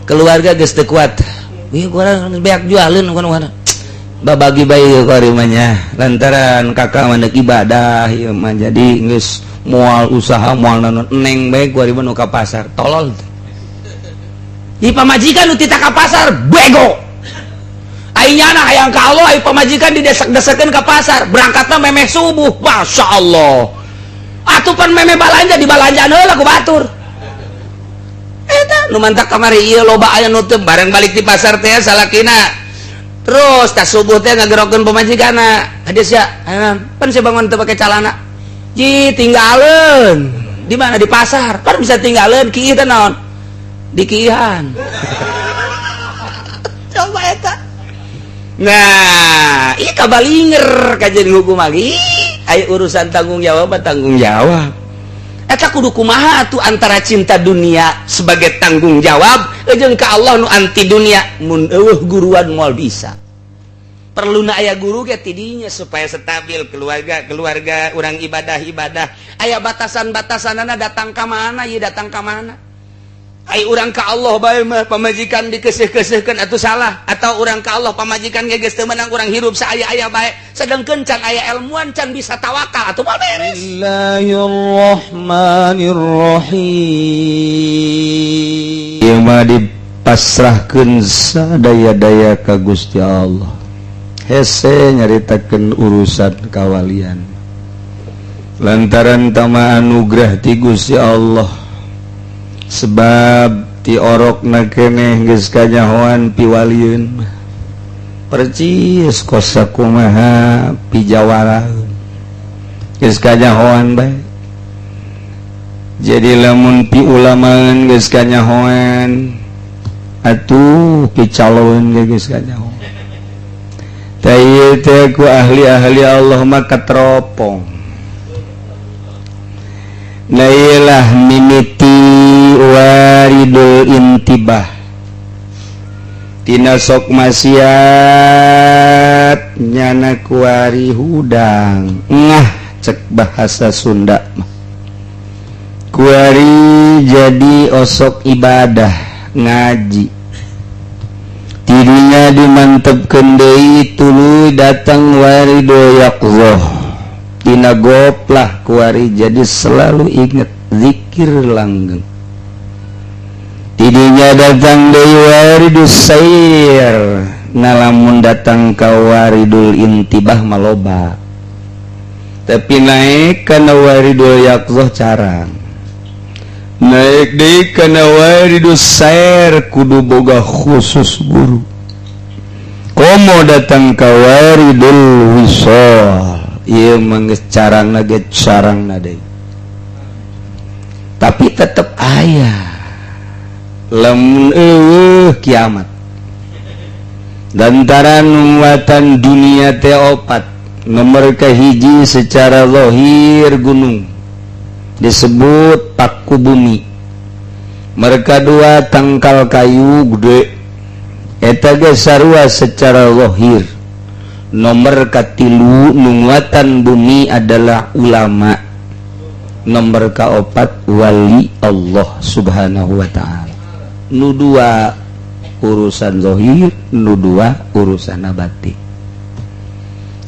keluarga geus teu kuat. Ieu urang beak jualeun kana babagi bayi karimanya lantaran kakak mandek ibadah ieu mah jadi geus moal usaha moal naon neng bae kuari nu ka pasar tolol. Ieu pamajikan nu tita ka pasar bego. Ainyana hayang ka Allah ai pamajikan didesak-desakeun ka pasar berangkatna memeh subuh masyaallah. Atuh pan memeh balanja dibalanjaan heula ku batur. Eta nu mantak kamari ieu loba aya nu teu bareng balik di pasar teh salakina. Terus tas subuh teh ngagerokeun pamajikanna. Hades ya, pan saya bangun teu pake calana. Ji tinggalin. Di mana di pasar? Pan bisa tinggalin kieu teh naon? Di kieuhan. Coba eta. Nah, ieu kabalinger kajian hukum lagi. Aya urusan tanggung jawab. Eta kudu kumaha atuh antara cinta dunia sebagai tanggung jawab jeung ka Allah nu anti dunia mun eueuh guruan moal bisa. Perluna aya guru ge tidinya supaya stabil keluarga urang ibadah aya batasan-batasanana datang ka mana ieu datang ka mana. Ai urang ka Allah bae mah pamajikan dikeuseuh-keuseuhkeun atuh salah atau urang ka Allah pamajikan ge geus teu meunang urang hirup saaya-aya bae sedengkeun can aya ilmuan can bisa tawakal atuh moal beres. Bismillahirrahmanirrahim. Ieu mah dipasrahkeun sadaya-daya ka Gusti Allah. Hese nyaritakeun urusan kawalian. Lantaran tama anugerah ti Gusti Allah. Sebab ti orokna keneh geus kanyahoan piwalieun percis kosa kumaha pijawaraeun geus kanyahoan bae. Jadi lamun pi ulamaan geus kanyahoan atuh picaloeun geus kanyahoan. Tah ieu teh ku ahli-ahli Allah mah kateropong. Nailah mimiti waridul intibah tina sok maksiat nyana kuari hudang ngah cek bahasa Sunda mah kuari jadi osok ibadah ngaji tidinya dimantepkeun deui tuluy datang waridul yaqzah tina goplah kuari jadi selalu ingat zikir langgeng tidinya datang deui waridus sair ngalamun datang ka waridul intibah maloba tapi naik kana waridul yaqzah carang naik deui kana waridus sair kudu boga khusus guru komo datang ka waridul wisal ieu manggeus carangna ge sarangna deui tapi tetep aya lamun eueuh kiamat lantaran muatan dunia teh opat nomor kahiji secara zahir gunung disebut paku bumi mereka dua tangkal kayu gede eta ge sarua secara zahir. Nomor katilu nuwatan bumi adalah ulama. Nomor kaopat wali Allah subhanahu wa ta'ala. Nu dua urusan zahir, nu dua urusan batin.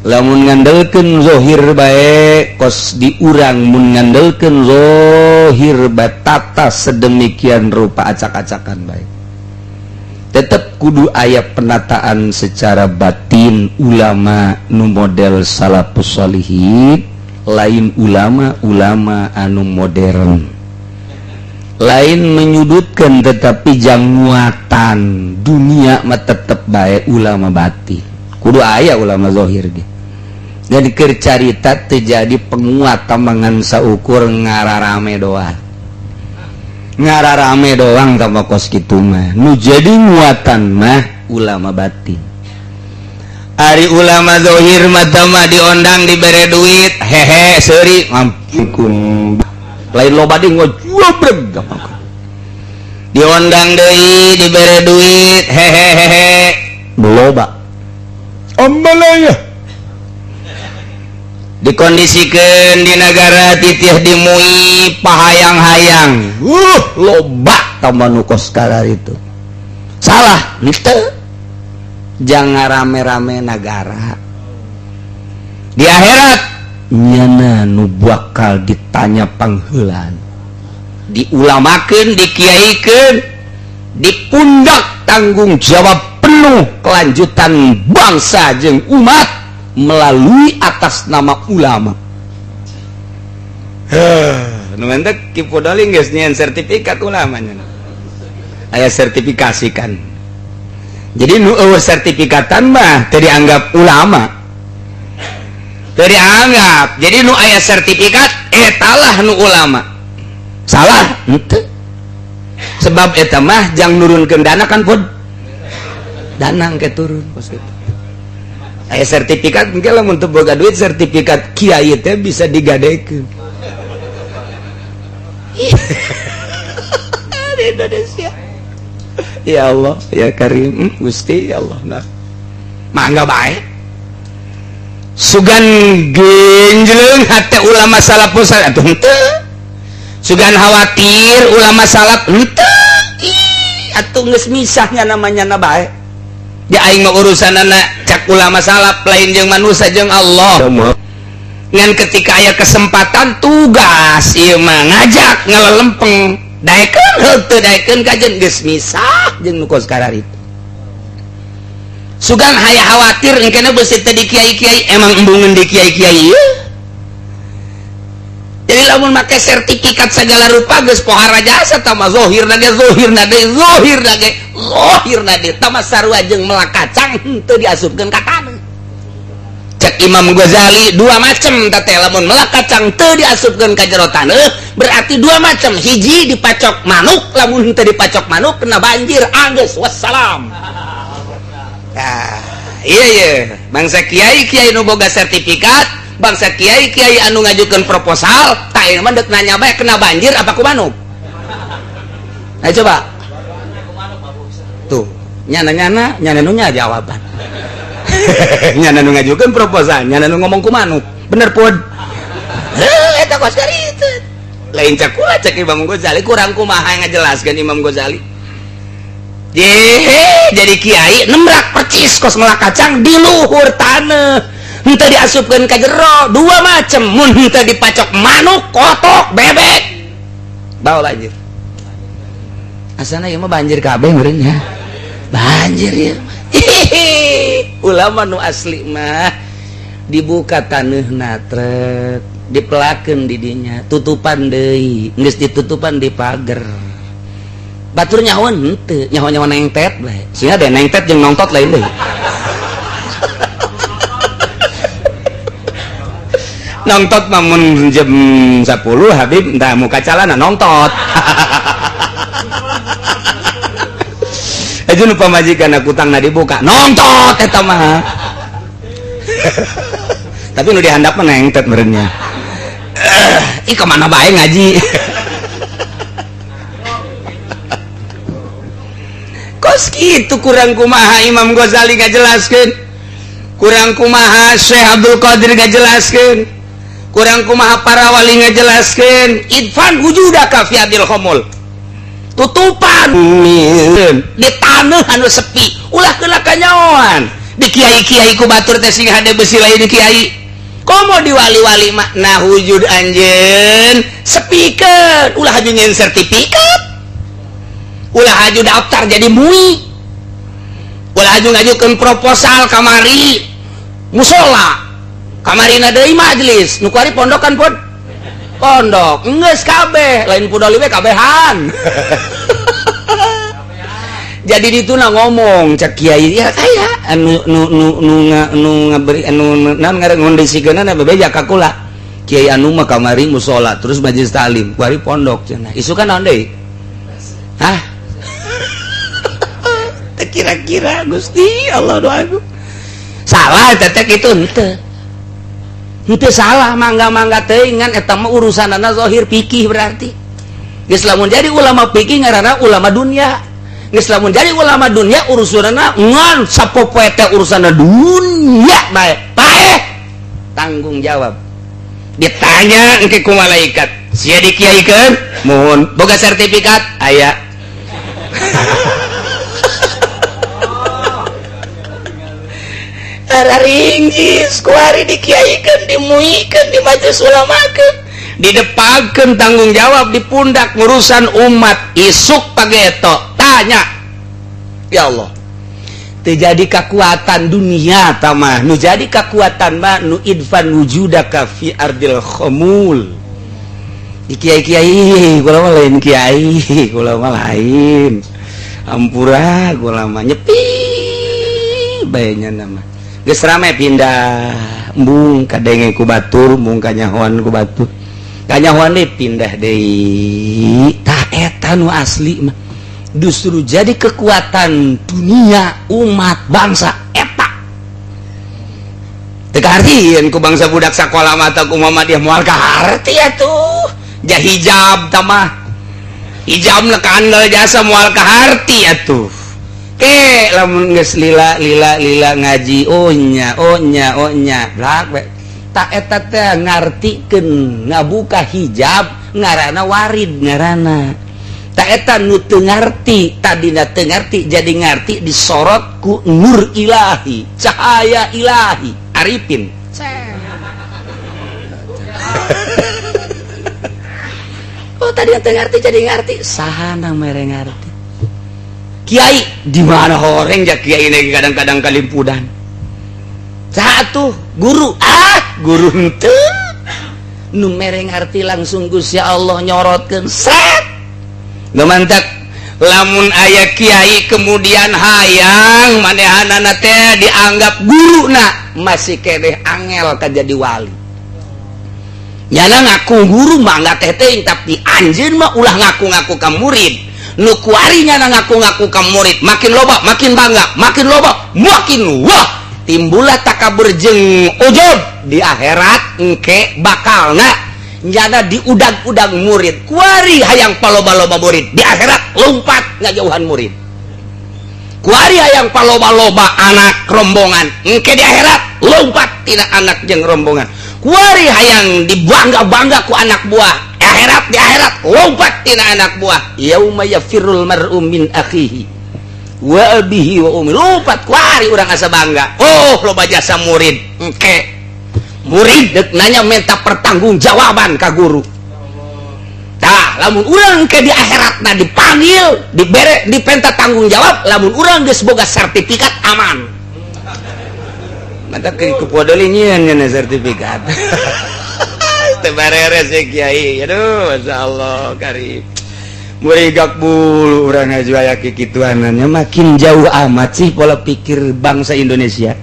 Lamun ngandelkeun zahir bae kos diurang mun ngandelkeun zahir batata sedemikian rupa acak-acakan bae. Tetap kudu aya penataan secara batin ulama nu model salafus sholihin lain ulama anu modern lain menyudutkan tetapi janguatan dunia mah tetep bae ulama batin kudu aya ulama zahir ge jadi keur carita teu jadi penguat tambangan saukur ngararame doang ngararame doang tambah kos kitu mah nu jadi muatan mah ulama batin. Ari ulama zahir mah mah diondang dibere duit hehe seuri ngampun lain loba deui ngojubreg diondang deui dibere duit hehehe loba ambalaya dikondisikan di negara titih dimui pahayang-hayang loba tambah nukos kalar itu salah henteu jangan rame-rame negara di akhirat nyana nu bakal ditanya pangheula diulamakeun dikiaikeun dipundak tanggung jawab penuh kelanjutan bangsa jeung umat melalui atas nama ulama. Nu mentek ki podoli geus nyieun sertifikat ulamanya. Aya sertifikasikan. Jadi nu eueuh sertifikatan mah teu dianggap ulama. Teu dianggap. Jadi nu aya sertifikat etalah nu ulama. Salah henteu. Sebab eta mah jang nurunkeun dana kan pod. Dana engke turun pos kitu. Aya sertifikat engke lamun teu boga duit sertifikat kiai teh bisa digadekeun. Di Indonesia. Ya Allah, ya Karim, Gusti ya Allah. Nah. Mangga bae. Sugan genjleung hate ulama salafus atuh henteu. Sugan khawatir ulama salaf henteu. Atuh geus misahnya namanya na bae. Ya aing mah urusanana cak ulama salaf lain jeung manusia jeung Allah. Ngan ketika aya kesempatan tugas ieu mah ngajak ngalelempeng daekeun henteu daekeun kajen geus misah jeung nu kos kararit. Sugan haya khawatir engkena beusi teh di kiai-kiai emang embungeun di kiai-kiai ieu. Jadi lamun make sertifikat segala rupa geus pohara jasa tah mah zahirna ge zahirna ge tah mah sarua jeung melakacang henteu diasupkeun ka taneuh. Cek Imam Ghazali dua macam teh lamun melakacang teu diasupkeun ka jero taneuh berarti dua macam hiji dipacok manuk lamun teu dipacok manuk kena banjir anggeus wassalam. Nah, iya bangsa kiai nu boga sertifikat bangsa kiai anu ngajukeun proposal tak ieu mah deuk nanya bae kena banjir apa ku manuk. Ayo coba tuh nyana nu nya jawaban. Nyana nu ngajukeun proposal nyana nu ngomong ku manuk bener pod. Eta kos kitu lain cak kula cek Imam Ghazali kurang kumaha ngajelaskeun Imam Ghazali. Jadi kiai nembrak percis kos melakacang di luhur taneuh henteu diasupkeun ka jero dua macem mun henteu dipacok manuk kotok bebek bawa banjir asana ieu mah banjir kabeh meureun nya banjir ieu ulama nu asli mah dibuka taneuhna trek dipelakeun di dinya tutupan deui geus ditutupan di pager batur nyahoan henteu nyaho-nyaho nengtet bae sia da nengtet jeung nongtot lain deui nongtot mah mun jam 10 Habib entah muka calana nongtot aja nu pamajikan aku tangna dibuka nongtot eta mah tapi nu dihandap mah nengtet meureun nya ih kemana bae ngaji kos kitu kurang kumaha Imam Ghazali ngajelaskeun kurang kumaha Syekh Abdul Qadir ngajelaskeun kurang kumaha para wali ngajelaskeun idfan wujudaka fi adil khamul tutupan di taneuh anu sepi ulah keula kanyaoan di kiai-kiai ku batur teh sing hade besi lain kiai komo di wali-wali makna wujud anjeun sepikeun ulah haju nyeun sertifikat ulah haju daftar jadi MUI ulah haju ngajukeun proposal kamari musola kamarina deui majelis nu kuari pondokan pod pondok geus kabeh lain pudoli we kabehan jadi dituna ngomong cak kiai ya kaya anu ngaberi anu naon ngondisikeunana bebeja ka kula kiai anu mah kamari musola terus majelis taklim kuari pondok cenah isukan naon deui hah kira-kira Gusti Allah doaku salah tetek itu henteu salah mangga-mangga teuing ngan eta mah urusanana zahir fikih berarti geus lamun jadi ulama fikih ngaranna ulama dunia geus lamun jadi ulama dunia urusanana ngan sapopoe teh urusanna dunia bae tanggung jawab ditanya engke ku malaikat sia dikiaikeun mohon boga sertifikat aya ringgis kuari dikiaikan dimuikan di majelis ulamakeun didepakeun tanggung jawab di pundak urusan umat isuk pageto tanya ya Allah terjadi kekuatan dunia tamah nu jadi kekuatan mah nu idfan wujudaka fi ardil khamul di kiai-kiai kula mah lain kiai kula mah lain ampura kula mah nyepi bayanya nama geus rame pindah embung kadenge ku batur mung kanyahoan ku batur kanyahoan deui pindah deui tah eta nu asli mah justru jadi kekuatan dunia umat bangsa eta teu kahartieun ku bangsa budak sakola mata ku Muhammadiyah moal kaharti atuh jah hijab tamah hijab lekandel jasa moal kaharti atuh ke lamun geus lila ngaji onya blak tak eta teh ngartikeun ngabuka hijab ngaranna warid ngaranna tak eta nu teu ngarti tadina teu ngarti jadi ngarti disorot ku nur ilahi cahaya ilahi arifin oh tadi teu ngarti jadi ngarti saha mere ngarti kiai di mana horeng ja kiai ini kadang-kadang kalimpudan satu guru guru henteu nu mere ngarti langsung Gusti Allah nyorotkeun set gemantak lamun aya kiai kemudian hayang manehanana teh dianggap guruna masih keneh angel ka jadi wali nyana ngaku guru mah enggak teh teuing tapi anjeun mah ulah ngaku-ngaku ka murid nu kuari nyana ngaku-ngaku ka murid makin loba makin bangga makin loba makin wah timbullah takabur jeung ujub di akhirat engke bakalna nyana diudag-udag murid kuari hayang paloba-loba murid di akhirat lompat ngajauhan murid kuari hayang paloba-loba anak rombongan engke di akhirat lompat tina anak jeung rombongan kuari hayang dibangga-bangga ku anak buah di akhirat lompat tina anak buah yauma yafirul mar'u min akhihi wa abihi wa ummi lompat kuari urang asa bangga oh loba jasa murid engke murid dek nanya minta pertanggungjawaban ka guru tah lamun urang ke di akhiratna dipanggil dibere dipenta tanggung jawab lamun urang geus boga sertifikat aman mata ke kupodoli nyieun nya sertifikat teu bareres kiai aduh masyaallah karim murigak bulu urang ngaju aya kikituannya makin jauh amat sih pola pikir bangsa Indonesia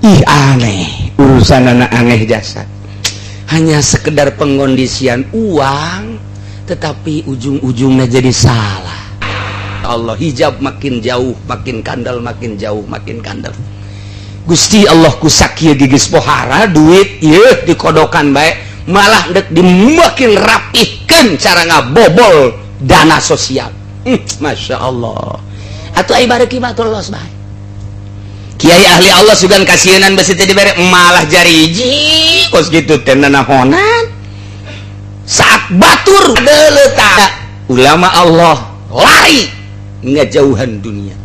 ih aneh urusan anak aneh jasad hanya sekedar pengkondisian uang tetapi ujung-ujungnya jadi salah Allah hijab makin jauh makin kandel makin jauh makin kandel Gusti Allah kusakia gigis pohara duit ieu dikodokan bae malah dek dimakin rapihkeun cara ngabobol dana sosial Masya Allah atuh ai bareki mah terus bae kiai ahli Allah sugan kasienan besi teh dibere malah jariji kos gitu teh nahonan saat batur deletak ulama Allah lari ngajauhan dunia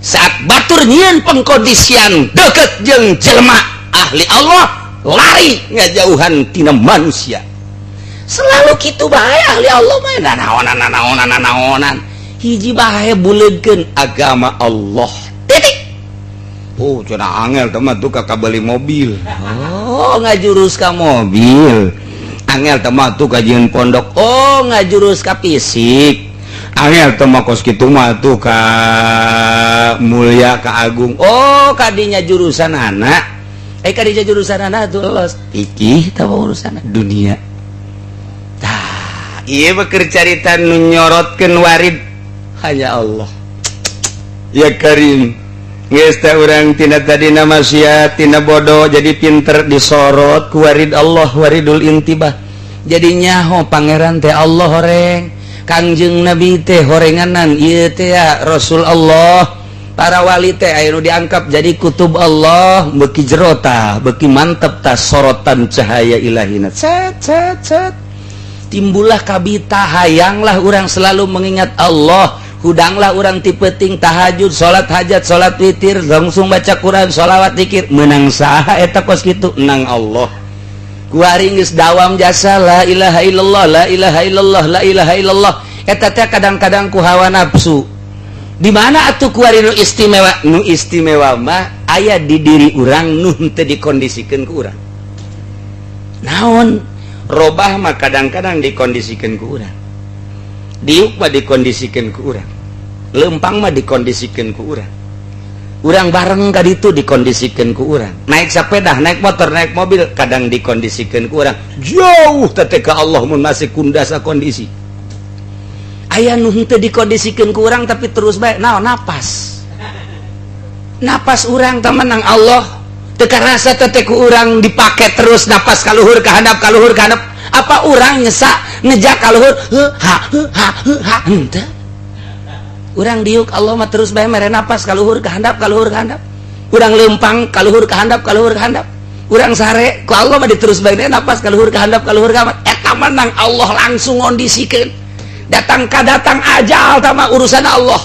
saat batur nyieun pengkondisian deket jeung jelema ahli Allah lari ngajauhan tina manusia selalu kitu bae ahli Allah mah naonan hiji bae buleugkeun agama Allah titik. Oh, cenah angel teman tuh kakak beli mobil. Oh, ngajurus ka mobil. Angel teman tuh kajian pondok. Oh, ngajurus ka fisik. Angel teman kos kitu mah tuh ka mulia ka agung. Oh, kadinya jurusan anak. Kadinya jurusan anak tuh los. Iki tah urusan dunia. Tah, ieu beker carita nu nyorotkeun warid hanya Allah. Ya Karim. Geus teh urang tina tadina maksiat tina bodoh jadi pinter disorot ku warid Allah waridul intibah jadi nyaho pangeran teh Allah horeng Kangjeng Nabi teh horenganan ieu teh ya Rasul Allah para wali teh aya nu diangkap jadi kutub Allah beuki jero tah beuki mantep tah sorotan cahaya ilahina cet timbullah kabita hayanglah urang selalu mengingat Allah hudanglah orang tipeting tahajud salat hajat salat witir langsung baca Quran sholawat zikir menang saha eta kos kitu menang Allah kuari geus dawam jasa la ilaha illallah la ilaha illallah la ilaha illallah eta teh kadang-kadang ku hawa nafsu di mana atuh kuari nu istimewa mah aya di diri urang nu teu dikondisikeun ku urang naon robah mah kadang-kadang dikondisikeun ku urang diuk mah dikondisikeun ku urang lempang mah dikondisikeun ku urang urang bareng ka ditu dikondisikeun ku urang naik sepeda naik motor naik mobil kadang dikondisikeun ku urang jauh teh ka Allah mun masih kundasa kondisi aya nu henteu dikondisikeun ku urang tapi terus bae naon napas urang teh menang Allah teu karasa teh ku urang dipake terus napas kaluhur ka handap apa urang nyesa ngejak kaluhur ha henteu urang diuk Allah mah terus bae mere napas kaluhur ka handap urang lempang kaluhur ka handap urang sare ku Allah mah diterus bae napas kaluhur ka handap eta menang Allah langsung ngondisikeun datang ajal tama urusan Allah.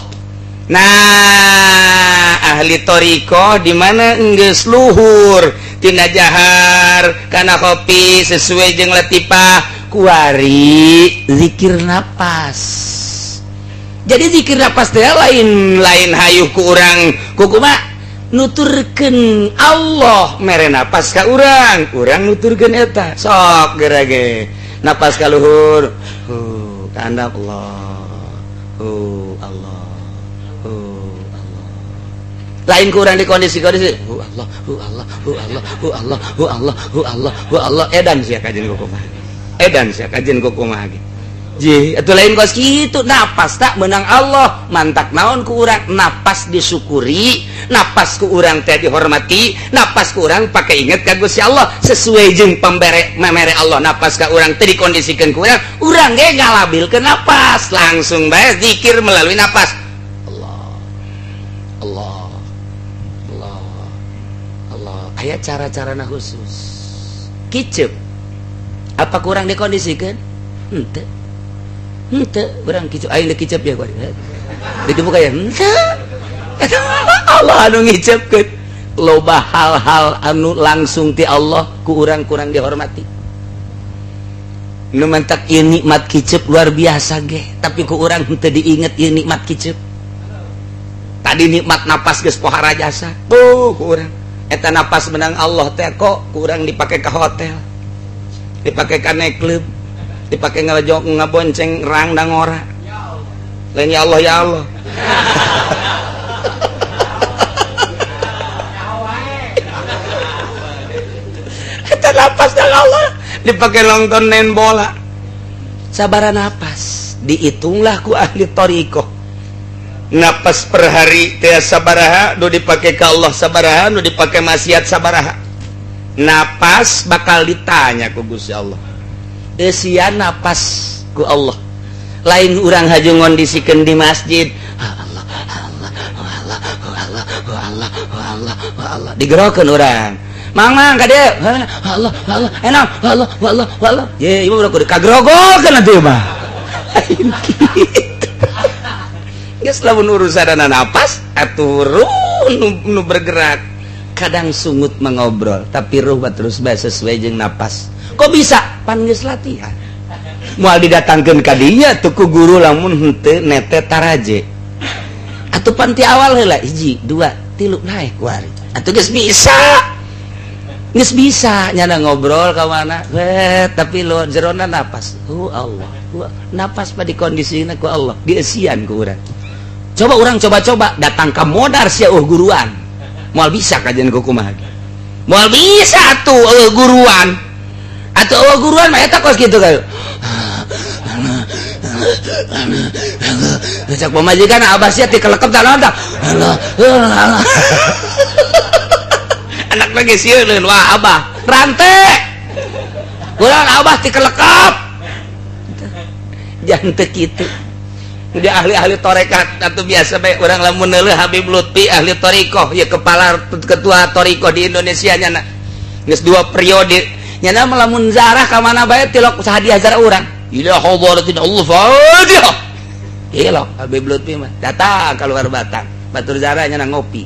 Nah ahli toriko di mana enggeus luhur tina jahar kana kopi sesuai jeung latifah kuari zikir napas. Jadi zikir napas teh lain hayuh ku urang kumaha nuturkeun Allah mere napas ka urang nuturkeun eta sok gerage napas ka luhur ka handap Allah Allah lain kurang di kondisi Allah edan sia kajen kukumaha ji atuh lain kos kitu napas tak menang Allah mantak naon ku urang napas disyukuri napas ku urang teh dihormati napas ku urang pake inget ka Gusti Allah sesuai jeung memere Allah napas ka urang teh dikondisikeun ku urang ge ngalabilkeun napas langsung bae zikir melalui napas Allah aya cara-carana khusus kicep apa kurang dikondisikeun henteu urang kicep aing teh kicep ya gua dibuka ya henteu Allah anu ngicepkeun loba hal-hal anu langsung ti Allah ku urang kurang dihormati nu mentak ieu nikmat kicep luar biasa ge tapi ku urang henteu diinget ieu nikmat kicep tadi nikmat napas geus pohara jasa ku urang eta napas menang Allah teh kok ku urang dipake ka hotel dipake ka naik klub dipake ngabonceng rang dan ngora lain ya Allah kita napas dan Allah dipake nonton main bola sabara napas dihitunglah ku ahli toriko napas per hari teh sabaraha nu dipake ka Allah sabaraha nu dipake maksiat sabaraha napas bakal ditanya ku Gusti Allah esian napas ku Allah lain urang haju ngondisikeun di masjid Allah digerokeun urang mang ka dieu Allah enak Allah ye ieu udah kudu kagrogokeun atuh mah geus lamun urusanna napas aturun nu bergerak kadang sungut mengobrol tapi ruh terus bae sesuai jeung napas kok bisa pan geus latihan moal didatangkeun ka dinya tuh ku guru lamun henteu nete taraje atuh pan ti awal heula 1 2 3 naik kuari atuh geus bisa nyana ngobrol ka mana tapi lo jerona napas Allah napas pa dikondisina ku Allah dieusian ku urang coba urang coba datang ka modar sia guruan moal bisa kajian kukumaha moal bisa atuh guruan atau guruan mah eta kos kitu kayu cak pamajikan abah sia ti kelekep tanaon tah anak lagi sieun wah abah rante urang abah ti kelekep jangan teu kitu dia ahli torekat atau biasa bae urang lamun neuleuh Habib Lutfi ahli torikoh ya kepala ketua torikoh di Indonesia nya geus 2 periode nyana melamun zarah ka mana bae tilok sahadiah zarah urang ila hadratin Allah Fatihah Iya loh, Habib Lutfi mah datang keluar Batang, batur jaranya nang ngopi.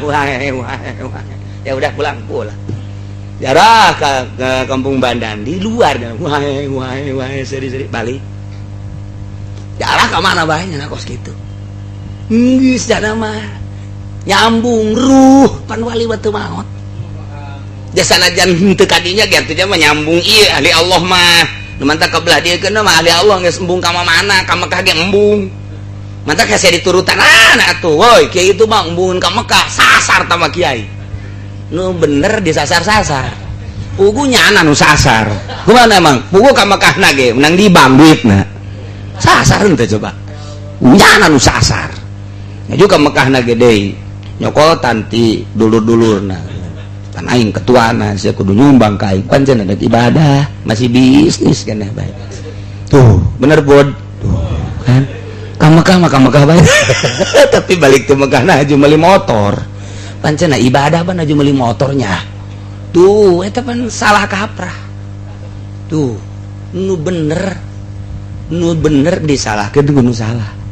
Wah. Ya udah pulang. Jarah ke Kampung Bandan di luar kan. Wah, seri balik. Jarah ke mana bae nya kos kitu. Geus jana mah nyambung ruh pan wali batu maot. Jasanajan henteu kadinya kitu mah nyambung ieu ahli Allah mah. Nu mantap kebelah dia kena mah ahli Allah geus embung ka mana ka Mekah ge embung. Mantap ka saya diturutan atuh. Woi, kiai itu mah embungeun ka Mekah sasar tama kiai. Nu bener disasar-sasar. Pugu nyana nu sasar. Kumaha emang? Pugu ka Mekahna ge menang dibang duitna. Sasar henteu coba. Nyana nu sasar. Nya juga Mekahna ge deui. Nyokotan ti dulur-dulurna. Kan aing ketuana saya kudu nyumbang ka aing pancen ada ibadah masih bisnis kan baik tuh bener bod tuh kan ka Mekah baik tapi balik ke Mekah nah aju meuli motor pancen ibadah pan aju meuli motornya tuh eta pan salah kaprah tuh nu bener disalahkeun nu salah.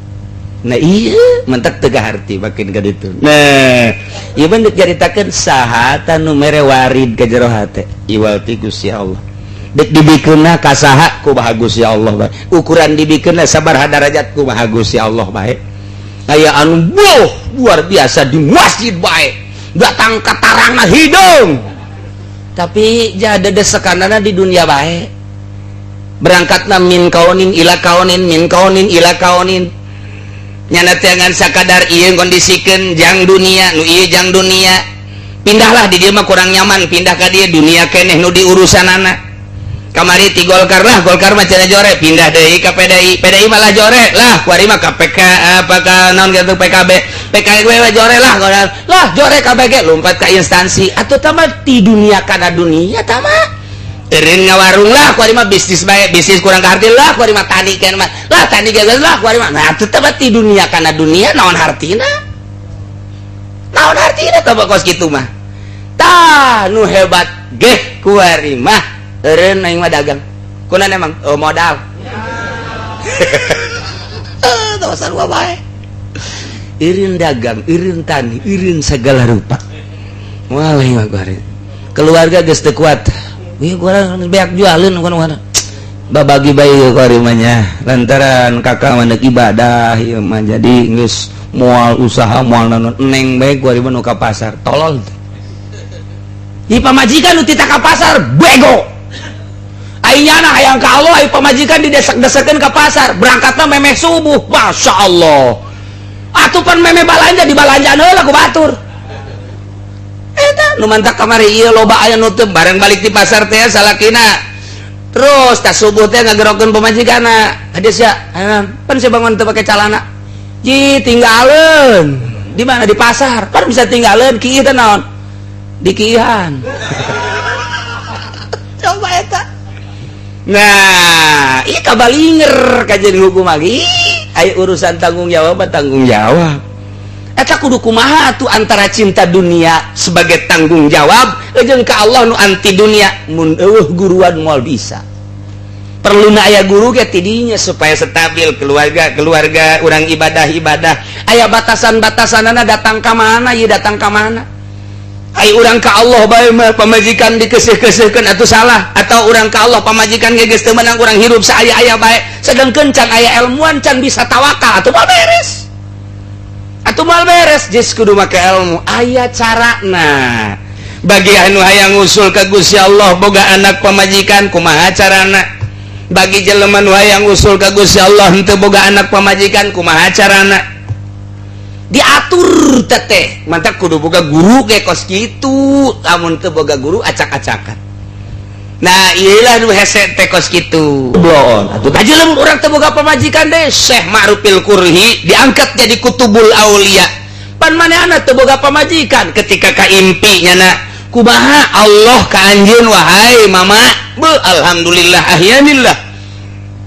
Nah iya mentek tega harti makin ka ditu. Nah ieu mah deuk caritakeun saha nu mere warid ka jero hate iwal ti Gusti Allah deuk dibikeunna ka saha ku Maha Gusti Allah bae ukuran dibikeunna sabaraha darajat ku Maha Gusti Allah bae aya anu luar biasa di masjid bae datang katarangna hidung tapi jada desekanana di dunia bae berangkatna min kaunin ila kaunin nyana jangan sakadar ieu kondisikeun jang dunia nu ieu jang dunia pindahlah di dieu mah kurang nyaman pindah ka dieu dunia keneh nu diurusanana kamari ti Golkar lah Golkar mah cenah jore pindah deui ka PDI malah jore lah kuari mah ka PK apa ka naon gitu PKB jore lah jore KBG lompat ka instansi atuh tah mah ti dunia kana dunia tah mah eureun ngawarung lah kuari mah bisnis bae bisnis kurang kaharti lah kuari mah tani kan mah lah tani gagal lah kuari mah nah tetep ti dunia kana dunia naon hartina tah kos kitu mah tah nu hebat geh kuari mah eureun aing mah dagang kunaon emang modal tah sarua bae eureun dagang eureun tani eureun segala rupa moal mah kuari keluarga geus teu kuat. Wih, gua beak jualin kan babagi bayi karimanya lantaran kakak mandek ibadah ieu mah jadi geus moal usaha moal naon neng bae gua nu ka pasar tolol ieu pamajikan nu tita ka pasar bego ayeuna hayang ka Allah ieu pamajikan didesek-desekeun ka pasar berangkatna memeh subuh masyaallah atuh pan memeh balanja di balanjaan heula ku batur eta nu mantak kamari ieu loba aya nu teu bareng balik di pasar teh salakina terus tas subuh teh ngagerokeun pamajikanna hades ya pan saya bangun teu pake calana ji tinggalin di mana di pasar pan bisa tinggalin kieu teh naon di kieuhan coba eta nah ieu kabalinger kajian hukum lagi aya urusan tanggung jawab eta kudu kumaha tuh antara cinta dunia sebagai tanggung jawab jeung ka Allah nu anti dunia mun eueuh guruan moal bisa perluna aya guru ge tidinya supaya stabil keluarga urang ibadah aya batasan-batasanana datang ka mana ieu datang ka mana ai urang ka Allah bae mah pamajikan dikeuseuh-keuseuhkeun atuh salah atau urang ka Allah pamajikan ge geus teu meunang urang hirup saaya-aya bae sedengkeun can aya ilmuan can bisa tawakal atuh mal beres jis kudu make ilmu aya carana bagi anu hayang usul ka Gusti Allah boga anak pamajikan kumaha carana bagi jelema nu hayang usul ka Gusti Allah henteu boga anak pamajikan kumaha carana diatur teteh mantap kudu boga guru ge kos kitu lamun teu boga guru acak-acakan nah iyalah nu hese teh kos kitu bloon atuh tajelem urang teu boga pamajikan deh Syekh Ma'rufil Qurhi diangkat jadi kutubul aulia pan manehna teu boga pamajikan ketika ka impi nyana kumaha Allah ka anjeun wahai mama alhamdulillah ahyanillah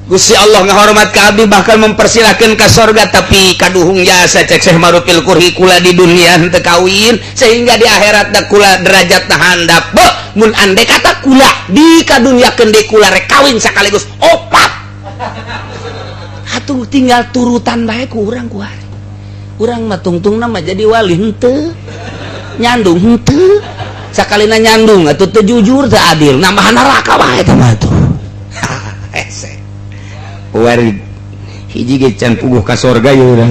Gusti Allah ngahormat ka abdi bahkan mempersilahkeun ka sorga tapi kaduhung jasa cek Syekh Ma'rufil Qurhi kula di dunia henteu kawin sehingga di akhirat da kula derajatna handap mun andai kata kula di kadunyakeun deui kula rek kawin sakaligus 4 atuh tinggal turutan bae ku urang kuari urang mah tungtung nama jadi wali henteu nyandung henteu sakalina nyandung atuh teu jujur teu adil nambahan neraka bae eta mah atuh hese wari hiji ge can puguh ka sorga ye urang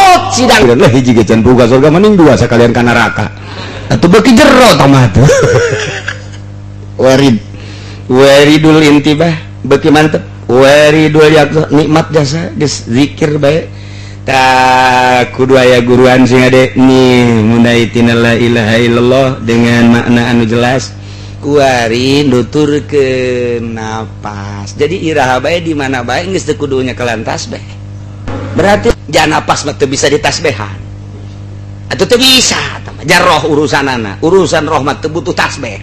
oh sidang lah hiji ge can puguh ka sorga mending dua sakalian ka neraka atuh beuki jero tah mah atuh waridul intibah beuki mantep waridul yaqza nikmat jasa geus zikir bae tak kudu aya guruan sing ade nih munaitina la ilaha illallah dengan makna anu jelas kuari nuturkeun napas jadi iraha bae di mana bae geus teu kudu nyekelan tasbih berarti jangan napas mah teu bisa ditasbihan atuh teu bisa tah jarroh urusanana urusan roh mah teu butuh tasbih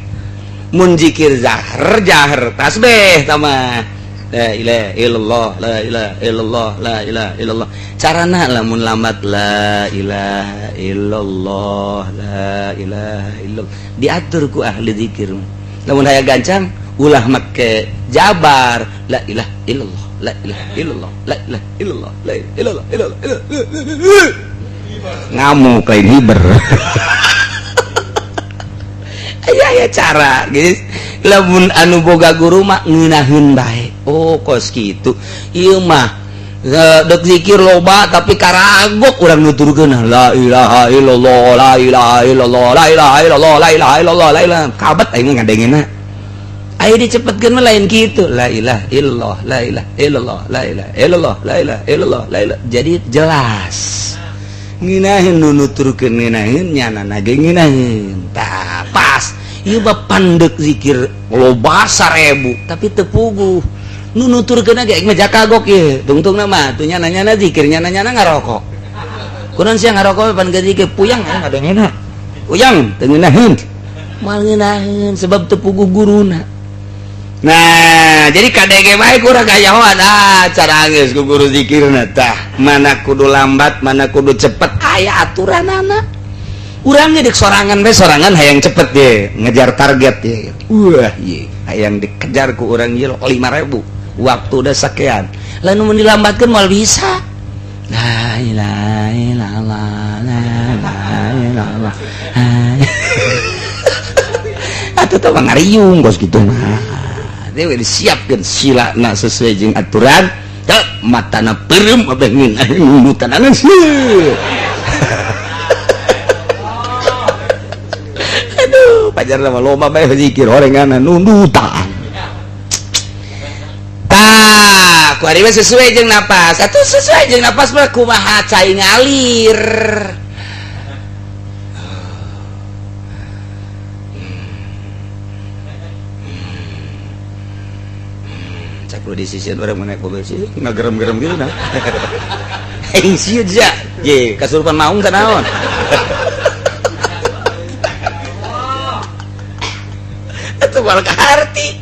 mun zikir jahar tasbih tah mah la ilaha illallah la ilaha illallah la ilaha illallah carana lamun lambat la ilaha illallah la ilaha illallah diatur ku ahli zikir lamun aya gancang ulah make jabar la ilaha illallah la ilaha illallah la ilaha illallah la ilaha illallah ngamuk lain hiber aya cara guys lamun anu boga guru mah ngeunaheun bae oh kos kitu ieu mah dek zikir loba tapi karagok urang nuturkeun la ilaha illallah la ilaha illallah la ilaha illallah la ilaha illallah la ilaha kabet aing ngadengena aya dicepetkeun mah lain kitu la ilaha illallah la ilaha illallah la ilaha illallah la ilaha illallah la ilaha jadi jelas ngeunaheun nu nuturkeun ngeunaheun nyanana ge ngeunaheun tah pas ieu mah pandek zikir loba 1000 tapi teu puguh nu nuturkeun ge mah jakagok ye tungtungna mah tuh nyana-nyana zikir nyana-nyana ngarokok kunaon sia ngarokok pan zikir puyang ngadengena puyang teu ngeunaheun moal ngeunaheun sebab teu puguh guruna nah jadi kadege bae kurang gayahoan cara geus ku guru zikirna tah mana kudu lambat mana kudu cepet aya aturanana urang ge dek sorangan bae sorangan hayang cepet ye ngejar target ye wah ye hayang dikejar ku urang ye 5.000 waktu udah sekian lalu mun dilambatkeun moal bisa la ilaha illallah la ilaha illallah atuh teh ngariung bos kitu mah dewe disiapkeun silana sesuai jeung aturan teu matana peureum abeh ngeunaheun nunutanana aduh pajarna mah loba bae zikir horengana nunutan tah kuari mah sesuai jeung napas atuh sesuai jeung napas mah kumaha cai ngalir perlu disisian orang mana kobel sih ngagerem-gerem gitu nah aing sieun ja ye kasurupan maung tanaon atuh bal kaharti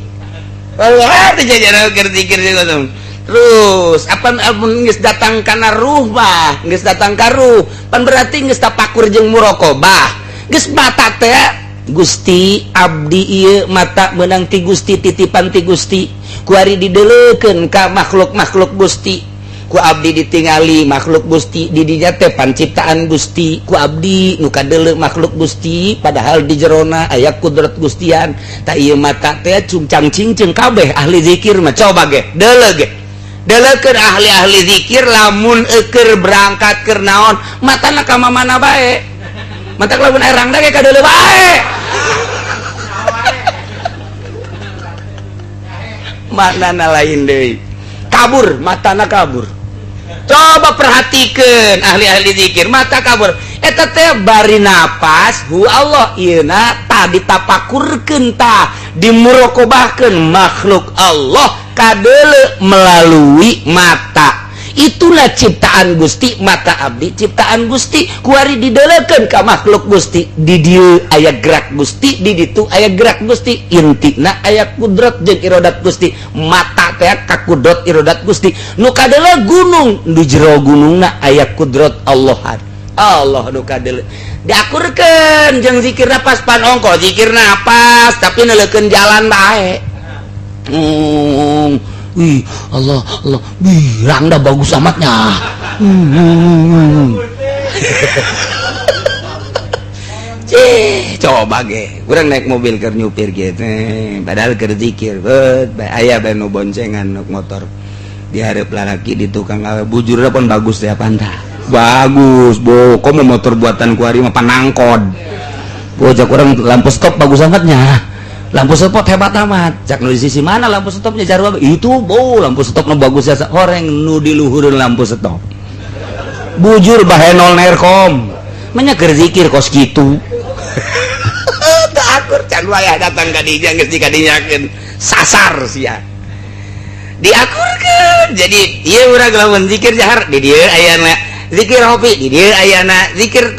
jajan keur-zikir jeung terus apa mun geus datang kana ruh mah geus datang ka ruh pan berarti geus tapakur jeung muraqabah geus mata teh Gusti abdi ieu mata meunang ti Gusti titipan ti Gusti kuari didelekeun ka makhluk-makhluk Gusti ku abdi ditingali makhluk Gusti di dinya teh panciptaan Gusti ku abdi nu kadeuleu makhluk Gusti padahal di jerona aya kudrat Gustian tah ieu mata teh cungcang cingceung kabeh ahli zikir mah coba ge deuleu ge delekeun ahli-ahli zikir lamun keur berangkat keur naon matana ka mana bae mata lamun erang da ge kadeuleu bae maknana lain deui kabur matana kabur coba perhatikeun ahli-ahli zikir mata kabur eta teh bari napas hu Allah ieuna tah ditapakurkeun tah dimuraqabahkeun makhluk Allah kadeuleu melalui mata itulah ciptaan Gusti mata abdi ciptaan Gusti kuari didelekeun ka makhluk Gusti di dieu aya gerak Gusti di ditu aya gerak Gusti intina aya kudrat jeung iradat Gusti mata teh ka kudrat iradat Gusti nu kadeuleu gunung di jero gunungna aya kudrat Allah nu kadeuleu diakurkeun jeung zikir napas pan ongko zikir napas tapi neulekeun jalan bae wih Allah birang dah bagus amatnya. Coba ge urang naik mobil keur nyupir gitu padahal keur zikir aya bae nu boncengan nu motor dihareup lalaki di tukang bujurna pun bagus teh pantah bagus bo komo motor buatan ku ari mah panangkod bojak urang lampu stop bagus amatnya lampu stop hebat amat cak nu di sisi mana lampu stopnya jarwa itu bo lampu stop nu bagus ya horeng nu di luhureun lampu stop bujur bae nol nerkom manya keur zikir kos kitu tak akur can wayah datang ka dinya geus dikadinyakeun sasar sia diakurkeun jadi ieu urang lamun zikir jahar di dieu ayana zikir hopi di dieu ayana zikir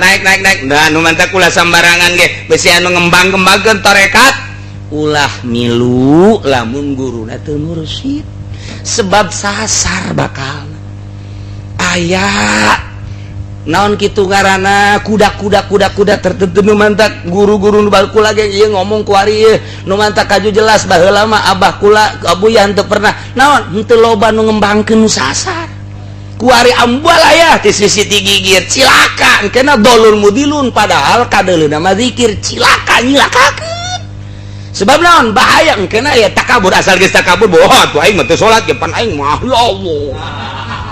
naik da nu mantap ulah sambarangan ge besi anu ngembang-kembangkeun tarekat ulah milu lamun guruna teu mursyid sebab sasar bakal aya naon kitu ngaranna kuda tertentu nu mantak guru-guru nu balkula ge ieu ngomong ku ari ieu nu mantak kaju jelas baheula mah abah kula abuya henteu pernah naon henteu loba nu ngembangkeun nu sasar ku ari ambal aya ti sisi gigit cilaka engkeuna dolun mudilun padahal kadeuleuna mah zikir cilaka nyilakakeun sebab naon bahaya engkeuna aya takabur asal geus takabur boh atuh aing mah teu salat ge pan aing mah ya Allah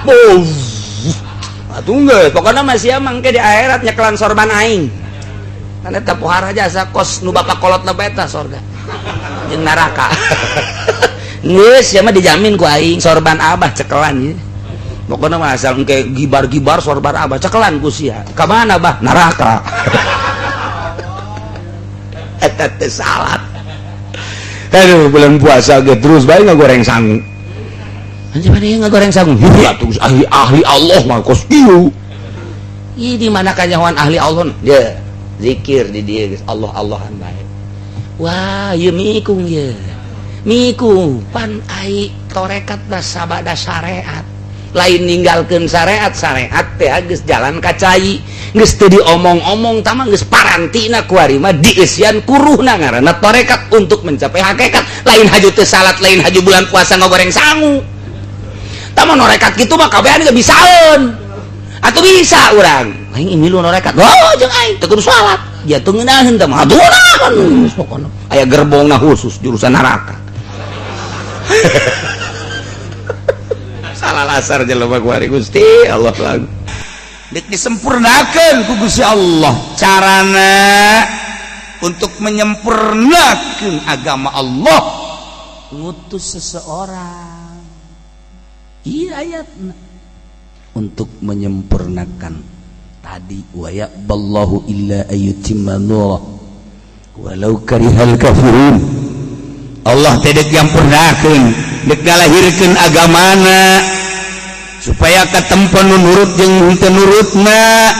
boh tunggu pokoknya masih emang ke di akhirat nyekelan sorban aing kan eta pohara jasa kos nu bapak kolot na beta sorga jeung neraka geus ya mah dijamin ku aing sorban abah cekelan ieu pokoknya mah asal engke gibar-gibar sorban abah cekelan ku sia ka mana bah neraka eta teh salat aduh bulan puasa ge terus bae ngagoreng sangu anjir mana yang ngagoreng sagung ya tuh ahli Allah mah kos ieu ih di mana kanyawan ahli Allah dia zikir di dia Allah-Allahan bae wah ieu mikung ieu mikung pan ai torekat da sabada syariat lain ninggalkeun syariat teh geus jalan ka cai geus teu diomong-omong tah mah geus parantina ku ari mah dieusian kuruhna ngaranna torekat untuk mencapai hakikat lain haju teu salat lain haju bulan puasa ngagoreng sangu tamu norekat gitu mah kabehan gak bisaeun atuh bisa urang aing milu norekat oh jeung aing teu kudu salat jatuh ngeunaheun teh mah adunahan pokona aya gerbongna khusus jurusan neraka salah lasar jelema ku ari Gusti Allah lagu dek disempurnakeun ku Gusti Allah carana untuk menyempurnakeun agama Allah ngutus seseorang iya ayatna untuk menyempurnakan tadi wa ya'ballahu illa ayyutimma nurah walau karihal kafirun Allah teh dek nyampurnakeun dek ngalahirkeun agamana supaya katempo nu nurut jeung henteu nurutna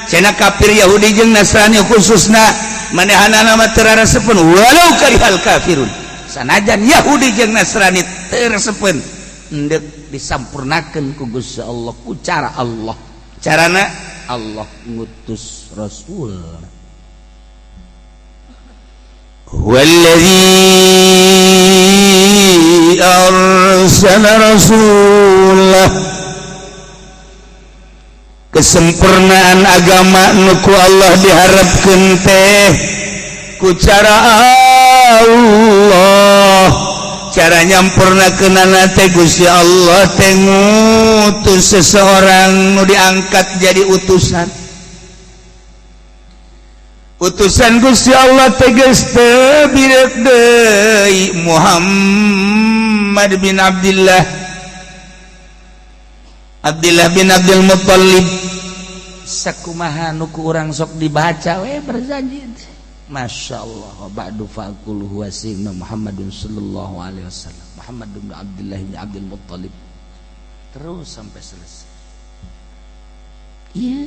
cenah kafir Yahudi jeung Nasrani khususna manehanana mah teu raresepeun walau karihal kafirun sanajan Yahudi jeung Nasrani teu raresepeun endek disampurnakeun ku Gusti Allah ku cara Allah carana Allah ngutus rasul wallazi arsala rasulah kesempurnaan agama nu ku Allah diharapkeun teh ku cara Allah cara nyampurnakeunana teh Gusti Allah teh ngutus seseorang nu diangkat jadi utusan Gusti Allah teh geus teu birek deui Muhammad bin Abdullah bin Abdul Muttalib sakumaha nu ku urang sok dibaca we berjanji Masya Allah wa ba'du fa'akul huwa sayyidina Muhammadun sallallahu alaihi wasallam Muhammad bin Abdullah bin Abdul Muttalib terus sampai selesai iya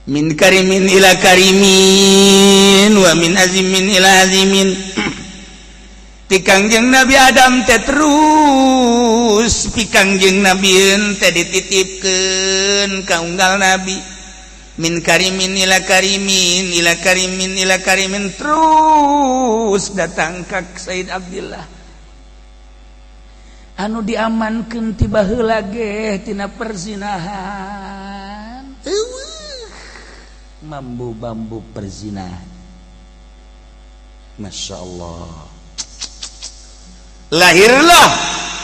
min karimin ila karimin wa min azimin ila azimin ti Kangjeng Nabi Adam teh terus pi Kangjeng Nabi teh dititipkeun ka unggal Nabi min karimin ila karimin ila karimin ila karimin terus datang ka Sayyid Abdullah anu diamankeun ti baheula ge tina perzinahan. Bambu perzinahan. Masya Allah. Lahirlah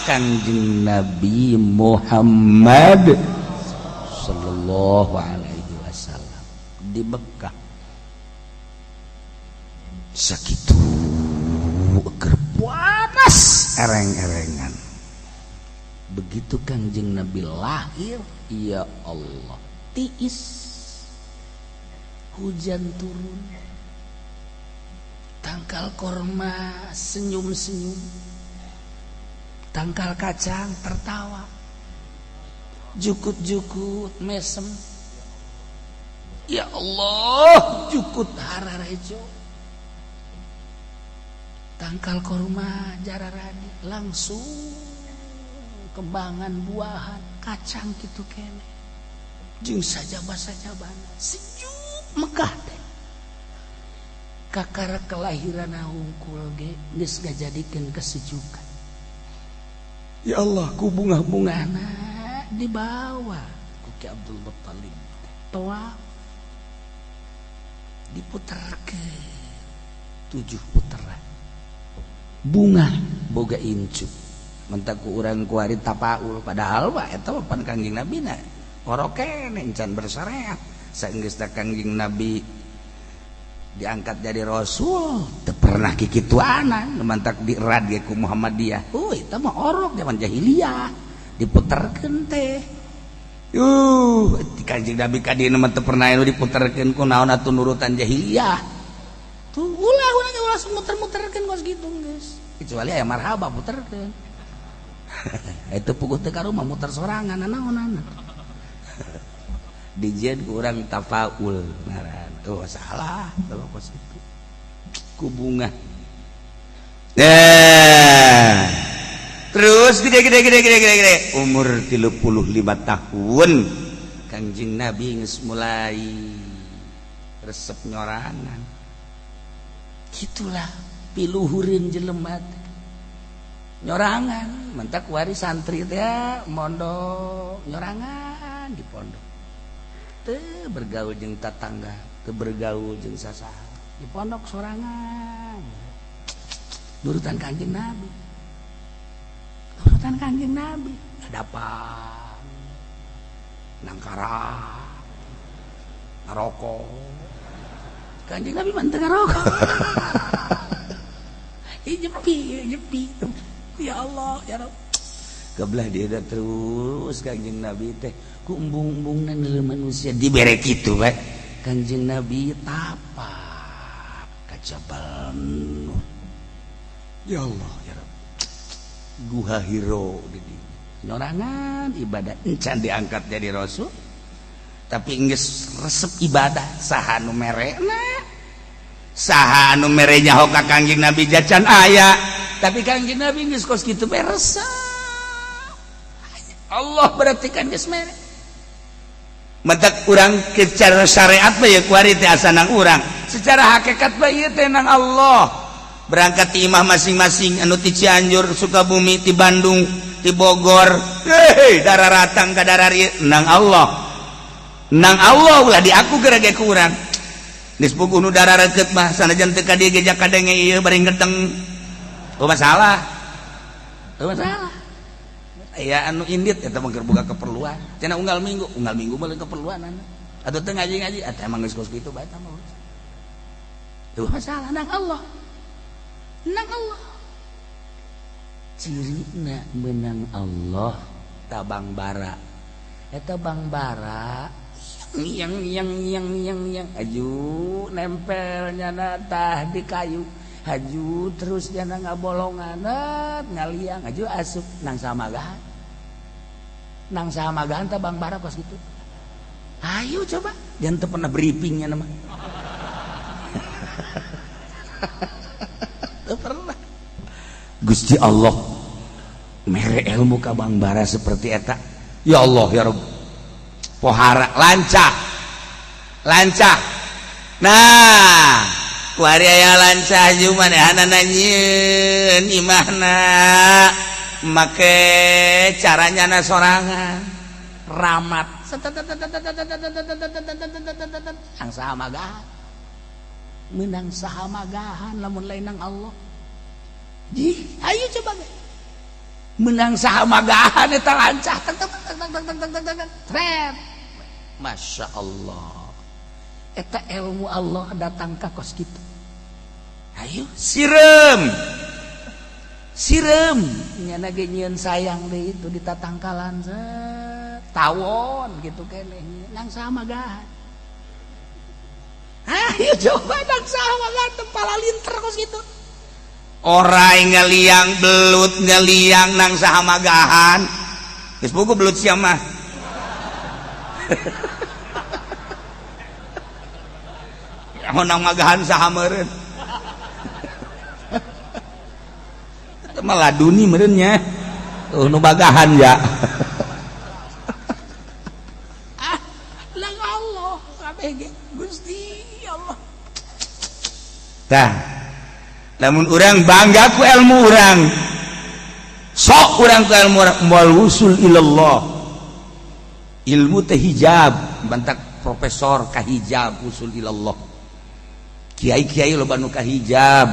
Kanjeng Nabi Muhammad sallallahu alaihi wasallam di Mekah. Sakitu keur panas ereng-erengan. Begitu Kanjeng Nabi lahir, ya Allah, tiis hujan turun, tangkal korma senyum-senyum, tangkal kacang tertawa, jukut-jukut mesem, ya Allah, jukut hararejo, tangkal korma jararadi, langsung kembangan buahan kacang gitu kene, jeung sajabana sejuk Mekah teh. Kakara kelahiran hungkul ge geus ngajadikeun kesejukan. Ya Allah, ku bunga-bungana dibawa ku Ki Abdul Muttalib tawaf diputerkeun 7 putaran. Bunga boga incu. Mentak ku urang ku ari tapaul padahal mah eta pan Kanjeng Nabi na oroken encan bersareat. Saenggeus Kanjeng Nabi diangkat jadi rasul teu pernah kikituanan mantak dirad ge ku Muhammadiyah. Eta mah orok zaman jahiliyah diputerkeun teh. Ti Kanjeng Nabi ka dieu mah teu pernah anu diputerkeun ku naon atuh nurutan jahiliyah. Tuh ulah muter-muterkeun kos kitu geus. Kecuali aya marhaba puterkeun. Eta puguh teh ka rumah muter sorangan naonan. Dijieun ku urang tafaul ngaran. Oh salah, kalau kos itu ku bunga. Terus gede. Umur 35 tahun Kanjeng Nabi geus mulai resep nyorangan. Gitulah piluhureun jelema teh. Nyorangan, mentak wari santri teh mondok nyorangan di pondok. Teu bergaul jeung tatangga, teu bergaul jeung sasaha. Di pondok sorangan. Nurutan Kanjeng Nabi. Adapan. Nangkara. Ngarokok. Kanjeng Nabi mah teu ngarokok. Nyepi. Ya Allah, ya Rabb. Kebelah dia terus Kanjeng Nabi teh ku embung-embungna neuleuh manusia dibere kitu bae. Kanjeng Nabi tapak ka Jabal Nur. Ya Allah, ya Rabb. Guha Hiro di dieu. Nyorangan ibadah encan diangkat jadi rasul. Tapi geus resep ibadah saha nu merena. Saha anu mere nyaho ka Kanjeng Nabi jacan aya. Tapi Kanjeng Nabi geus kos kitu bae resep. Allah berarti kan geus mere. Matak urang secara syariat bae ya kuari teh asanang urang. Secara hakikat bae ieu teh nang Allah. Berangkat ti imah masing-masing anu ti Cianjur, Sukabumi, ti Bandung, ti Bogor. Dararatang ka darari nang Allah. Nang Allah ulah diaku gerage ku urang. Geus puguh nu dararakeut mah sanajan teu ka dieu ge jak kadenge ieu bari ngeteng. Oh masalah. Ya anu indit eta mah keur boga keperluan. Cenah unggal minggu mah keperluanana. Atuh teu ngaji eta emang geus kos kitu bae tah mah. Teu masalah nang Allah. Cirina menang Allah tabang bara. Eta bang bara yang aju nempelnya tah di kayu. Haju terus jana ngabolongan ngaliang aju asup nang samagahan teh bang bara kos gitu. Ayo coba jangan teu pernah briefingnya nama. Teu pernah. Gusti Allah mere ilmu ka bang bara seperti eta. Ya Allah ya Rabb. Pohara lancah. Nah, kuari aya lancah ju manehana nanyeun imahna make caranya na sorangan ramat ang saha magahan menang saha magahan lamun lain nang Allah ayo coba menang saha magahan eta lancah tret Masya Allah eta ilmu Allah datang ka kos kitu ayo sirem nyana ge nyieun sayang deui itu di tatangkalan tawon gitu keneh nang saha magahan ayo coba nang saha magahan tempala linter kos kitu orai ngeliang belut ngeliang nang saha magahan geus buku belut sia mah nang magahan saha meureun meladuni mereunnya nu bagahan ya lang Allah kabeh ge Gusti Allah tah lamun urang bangga ku ilmu urang sok urang ku ilmu urang moal usul ilallah ilmu teh hijab bantak profesor ka hijab usul ilallah kiai-kiai loba nu ka hijab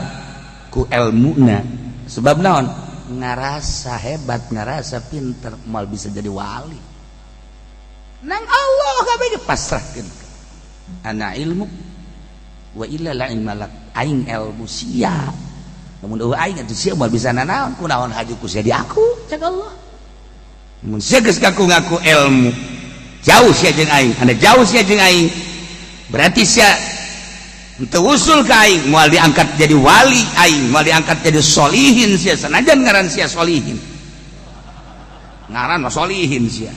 ku ilmuna sebab naon ngarasa hebat ngarasa pinter mal bisa jadi wali nang Allah kabeh dipasrahkeun ana ilmu wa illa la ilmalak aing ilmu sia namun eueuh aing atuh sia mal bisa nanaon kunaon haju ku sia di aku cak Allah mun sia geus ngaku ilmu jauh sia jeung aing anda jauh sia jeung aing berarti sia untuk usul ke aing moal diangkat jadi wali aing moal diangkat jadi solihin sia sanajan ngaran sia solihin ngaran mah solihin sia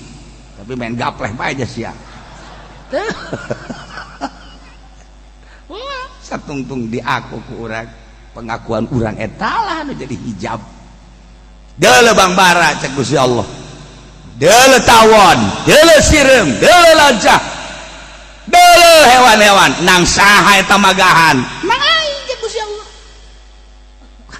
tapi main gapleh bae aja sia wah satungtung di aku ku urang pengakuan urang eta lah nu jadi hijab deuleu Bang Bara cek Gusti Allah deuleu tawon deuleu sirem deuleu lancah deuleu hewan-hewan nang saha eta magahan nang aing jeung Gusti Allah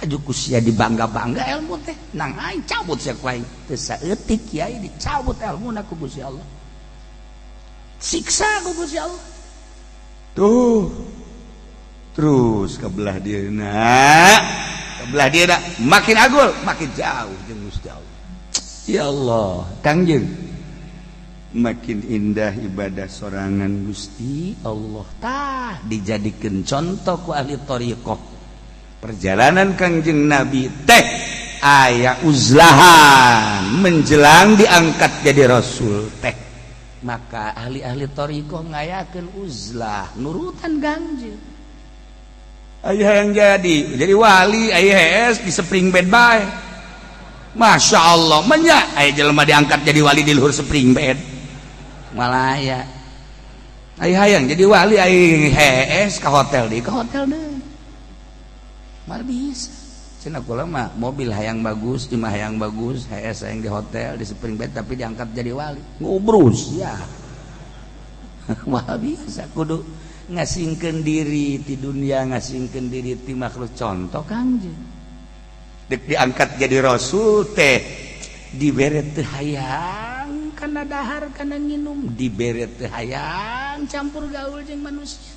haju ku sia dibangga-bangga ilmu teh nang aing cabut sia ku aing teu saeutik kiai dicabut ilmuna ku Gusti Allah siksa ku Gusti Allah tuh terus kebelah dieuna makin agul makin jauh jeung Gusti Allah ya Allah Kangjeng makin indah ibadah sorangan Gusti Allah tah dijadikeun contoh ku ahli thariqah perjalanan Kangjeng Nabi teh aya uzlahan menjelang diangkat jadi rasul teh maka ahli-ahli thariqah ngayakeun uzlah nurutan Kangjeng aya yang jadi wali aya hees di spring bed bae Masya Allah menya aya jelema diangkat jadi wali di luhur spring bed malaya ai hayang jadi wali ai hees ka hotel deui mal bisa cenah kula mah mobil hayang bagus imah hayang bagus hees hayang di hotel di spring bed tapi diangkat jadi wali ngubrus ya mal bisa kudu ngasingkeun diri ti dunia ngasingkeun diri ti makhluk contoh Kangjeng dek diangkat jadi rasul teh dibere teu hayang kana dahar kana nginum dibere teu hayang campur gaul jeung manusia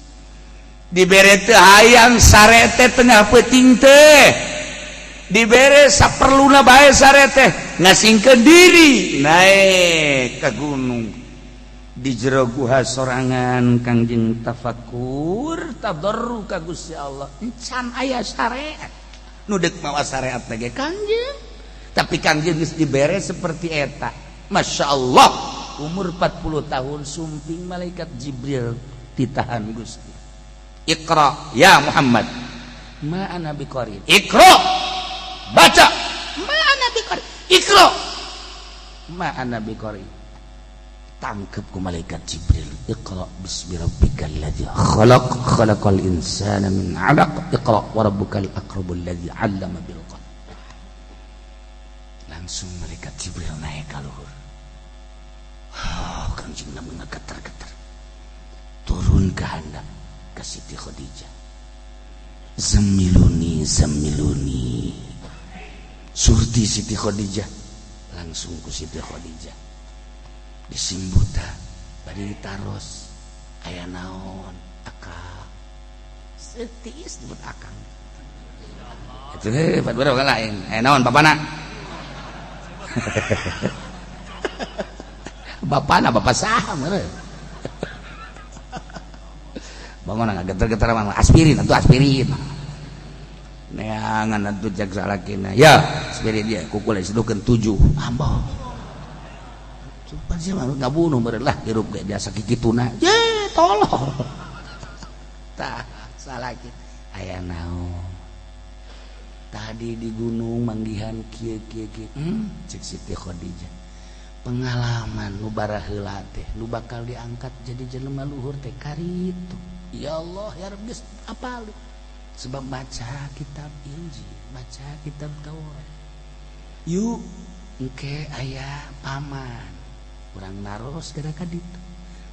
dibere teu hayang sare teh tengah peuting teh dibere saperluna bae sare teh ngasingkeun diri naik ka gunung di jero guha sorangan Kangjeng tafakur tadarru ka Gusti Allah encan aya syariat nu deuk mawa syariat teh Kangjeng tapi Kangjeng geus dibere seperti eta Masya Allah umur 40 tahun sumping malaikat Jibril ditahan Gusti Iqra ya Muhammad ma ana biqari Iqra baca ma ana biqari Iqra ma ana biqari tangkep ku malaikat Jibril Iqra bismi rabbikal ladzi khalaq khalaqal insana min 'alaq Iqra wa rabbukal akramul ladzi 'allama bil qalam langsung malaikat Jibril naik ka luhur Kangjeng Nabi ngagetar-getar turun ke handap ke Siti Khadijah zamiluni surti Siti Khadijah langsung ku Siti Khadijah disimbuta bari ditaros aya naon akang setis disebut akang itu padahal orang lain aya naon bapana bapana bapak saha meureun bangun nggak geter-geter mah aspirin atau aspirin neangan atuh cek salakina ya aspirin dia kukul sedukeun 7 amboh supan sih mah ngabunuh beureun lah hirup ge biasa kikituna ye tolong tah salaki aya naon tadi di gunung manggihan kieu cek Siti Khadijah pengalaman nu bara heula teh nu bakal diangkat jadi jelema luhur teh karitu ya Allah ya Rabbi apal sebab baca kitab Injil baca kitab Taurat yuk engke aya paman urang naros gara ka ditu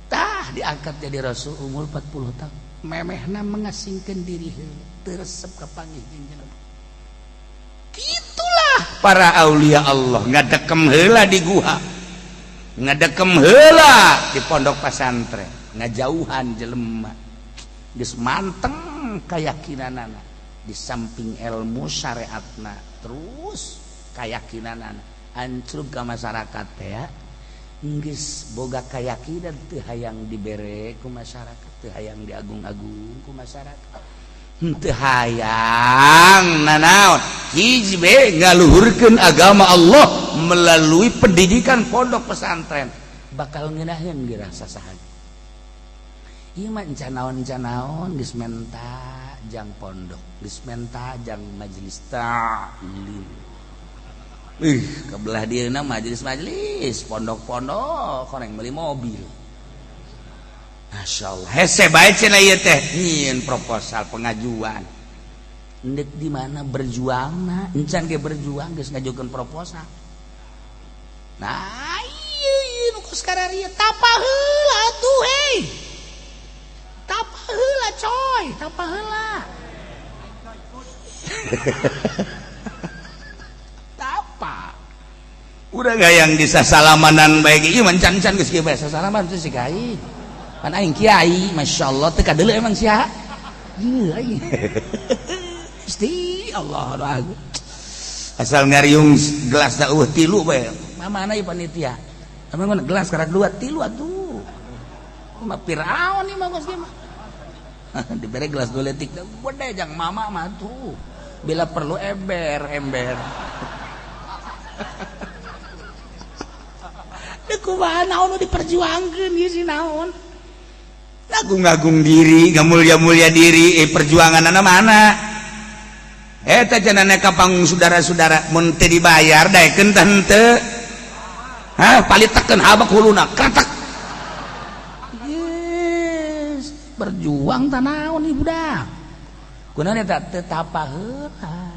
tah diangkat jadi rasul umur 40 tahun memehna mengasingkeun diri heula teu resep ka panggih jelema gitulah para aulia Allah ngadekem heula di guha ngadekem heula di pondok pesantren ngajauhan jelema geus manteng keyakinanana di samping ilmu syariatna terus keyakinanana hancur ke masyarakat ya geus boga keyakinan teu hayang dibere ku masyarakat teu hayang diagung-agung ku masyarakat teu hayang nanaon hiji be ngaluhurkeun agama Allah melalui pendidikan pondok pesantren bakal ngeunaheun ge rasa saha ieu mah encanaon geus menta jang pondok geus menta jang majelis taklim kebelah dieuna majelis pondok-pondok koreng meuli mobil masyaallah hese bae cenah ieu teh nyieun proposal pengajuan endek di mana berjuangna encan ge berjuang geus ngajukeun proposal nah ieu nu geus kararieu tapa heula atuh hei tapa heula coy tapa heula tapa udah gayang disasalamanan baik ieu mancan-can geus kieu bae sasalaman teh si kai pan aing kiai masyaallah teu kadeuleu emang sia ieu aing Gusti Allah doaku asal ngariung gelas da 3 bae mamana ieu panitia emang gelas karak 2 3 atuh mah Firaun ieu mah geus mah dibere gelas 2 letik gede jang mama mah tuh bila perlu ember kumaha naon diperjuangkeun ieu si naon ngagung-ngagung diri ngamulia-mulia diri perjuanganna mana eta cenah ka panggung saudara-saudara mun teu dibayar daekeun teh henteu palitekeun habak huluna kratek berjuang tanaon ieu budak kunaon eta teu tapa heula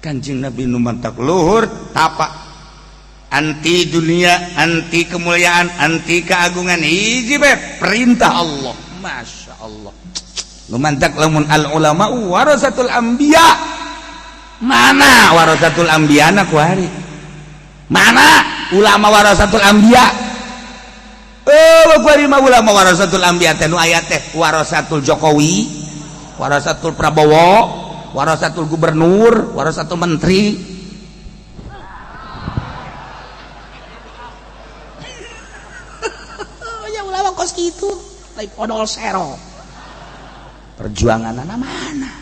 Kanjeng Nabi nu mantak luhur tapa anti dunia anti kemuliaan anti keagungan hiji bae perintah Allah masya Allah nu mantak lamun al ulama warasatul anbiya mana warasatul anbiya na kuari mana ulama warasatul anbiya kuari mah ulama warasatul anbiya teh nu aya teh warasatul Jokowi warasatul Prabowo warasatul gubernur warasatul menteri ya ulama kos kitu lain podol sero perjuangan anak mana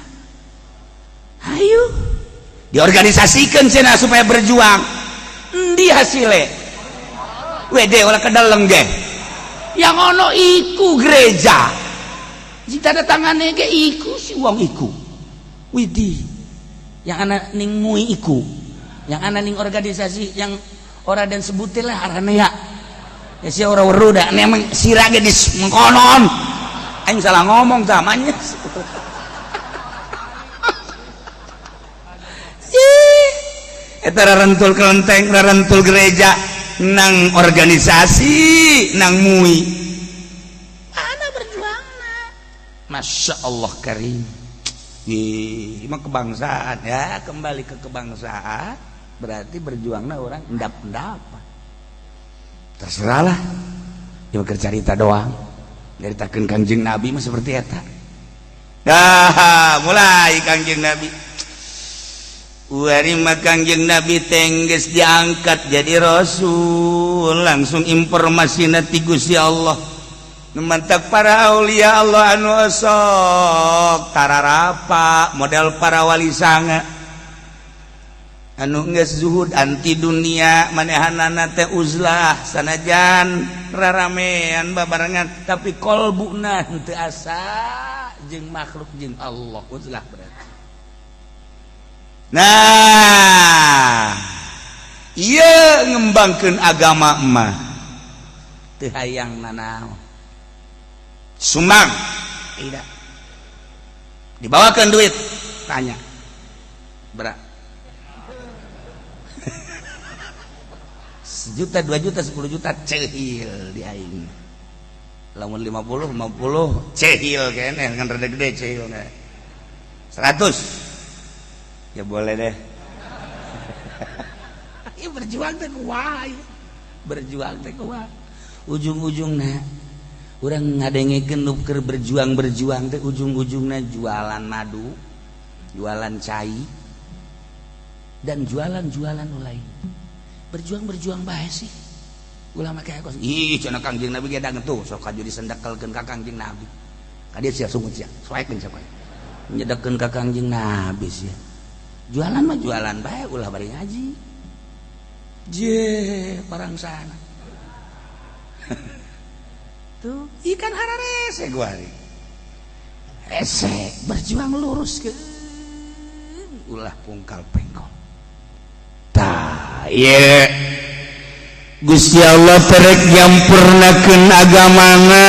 ayo diorganisasikan cenah supaya berjuang di hasilnya wede olah kedeleng deh yang ono iku gereja jika ada tangannya ke iku si uang iku widih yang anak ning mui iku yang anak ning organisasi yang orang dan sebutin lah arane ya si orang weruda nemang sirage dis mengkonon aing salah ngomong zamanya eta rarentul kelenteng rarentul gereja nang organisasi nang mui mana berjuangna masya Allah karim Mah kebangsaan ya, kembali ke kebangsaan berarti berjuangna orang endap-endap. Terserahlah. Dia cerita doang. Nyaritakeun Kangjeng Nabi mah seperti eta. Mulai Kangjeng Nabi. Uari mah Kangjeng Nabi tengges diangkat jadi rasul, langsung informasina ti Gusti Allah. Numantak para aulia Allah anu sok tararapa model para wali sanga anu geus zuhud anti dunia, manehanana teh uzlah sanajan raramean babarengan tapi kolbuna teu asa jeung makhluk jeung Allah, uzlah berarti. Nah, ieu ngembangkeun agama mah teu hayang nanaon. Sumbang tidak dibawakan duit, tanya berat 1 juta 2 juta 10 juta cehil di aing, lamun 50 cehil kene kan rada gede cehil 100 ya boleh deh. Ya berjuang teh kumaha, berjuang teh kumaha, ujung-ujungna urang ngadengekeun nu keur berjuang teh ujung-ujungna jualan madu, jualan cai, dan jualan nu lain. Berjuang bae sih. Ulah make ekos. Ih, cenah Kangjeng Nabi ge dagang tuh, sok kaju disendekelkeun ka Kangjeng Nabi. Ka dieu sia sungut sia, soekeun sia poe. Nyedekeun ka Kangjeng Nabi sia. Jualan mah jualan bae, ulah bari ngaji. Je, barang sana. Tuh ikan hararese gua hari ese berjuang lurus ke ulah pungkal pengkol tah ieu Gusti Allah terek nyampurnakeun agamana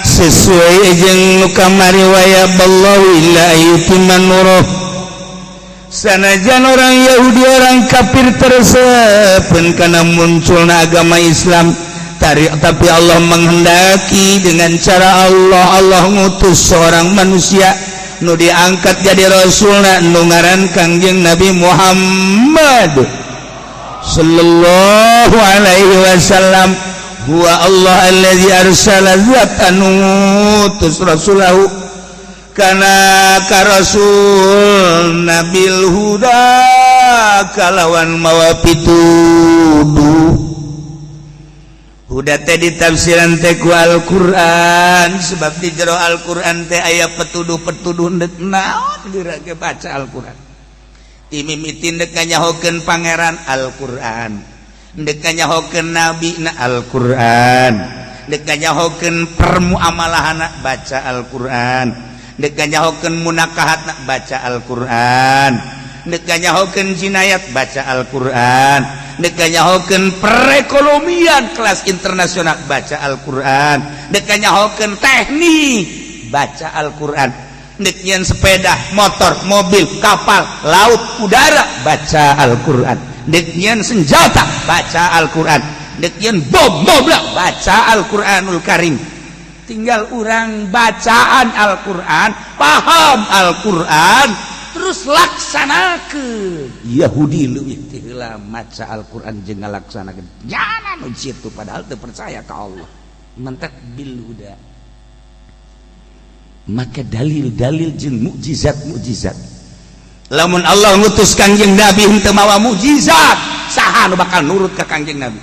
sesuai jeung nu kamari waya ballahu illa yutimman nuruh. Sanajan orang Yahudi orang kafir tersepen kana munculna agama Islam, tapi Allah menghendaki dengan cara Allah ngutus seorang manusia nu diangkat jadi rasulna nu ngaran Kangjeng Nabi Muhammad sallallahu alaihi wasallam. Huwa Allah allazi arsala zatan ngutus rasulahu kana ka rasul nabil huda kalawan mawa pituduh. Huda teh ditafsiran teh ku Al-Qur'an, sebab di jero Al-Qur'an teh aya petuduh-petuduh deuk naon geura ge baca Al-Qur'an. Timimitin deuk nyahokeun pangeran Al-Qur'an, deuk nyahokeun nabina Al-Qur'an, deuk nyahokeun permuamalahana baca Al-Qur'an, deuk nyahokeun munakahatna baca Al-Qur'an, deuk nyahokeun jinayat baca Al-Qur'an, deuk nyahokeun perekonomian kelas internasional baca Al-Qur'an, deuk nyahokeun teknik baca Al-Qur'an, deuk nyeun sepeda, motor, mobil, kapal, laut, udara baca Al-Qur'an, deuk nyeun senjata baca Al-Qur'an, deuk nyeun bom baca Al-Qur'anul Karim. Tinggal urang bacaan Al-Qur'an, paham Al-Qur'an, terus laksanakeun. Yahudi leuwih ti heula maca Al-Qur'an jeung ngalaksanakeun. Jangan nu citu padahal teu percaya ka Allah. Mentak bil huda. Maka dalil-dalil jeung mukjizat-mukjizat. Lamun Allah ngutus Kangjeng Nabi henteu mawa mukjizat, saha nu bakal nurut ka Kangjeng Nabi?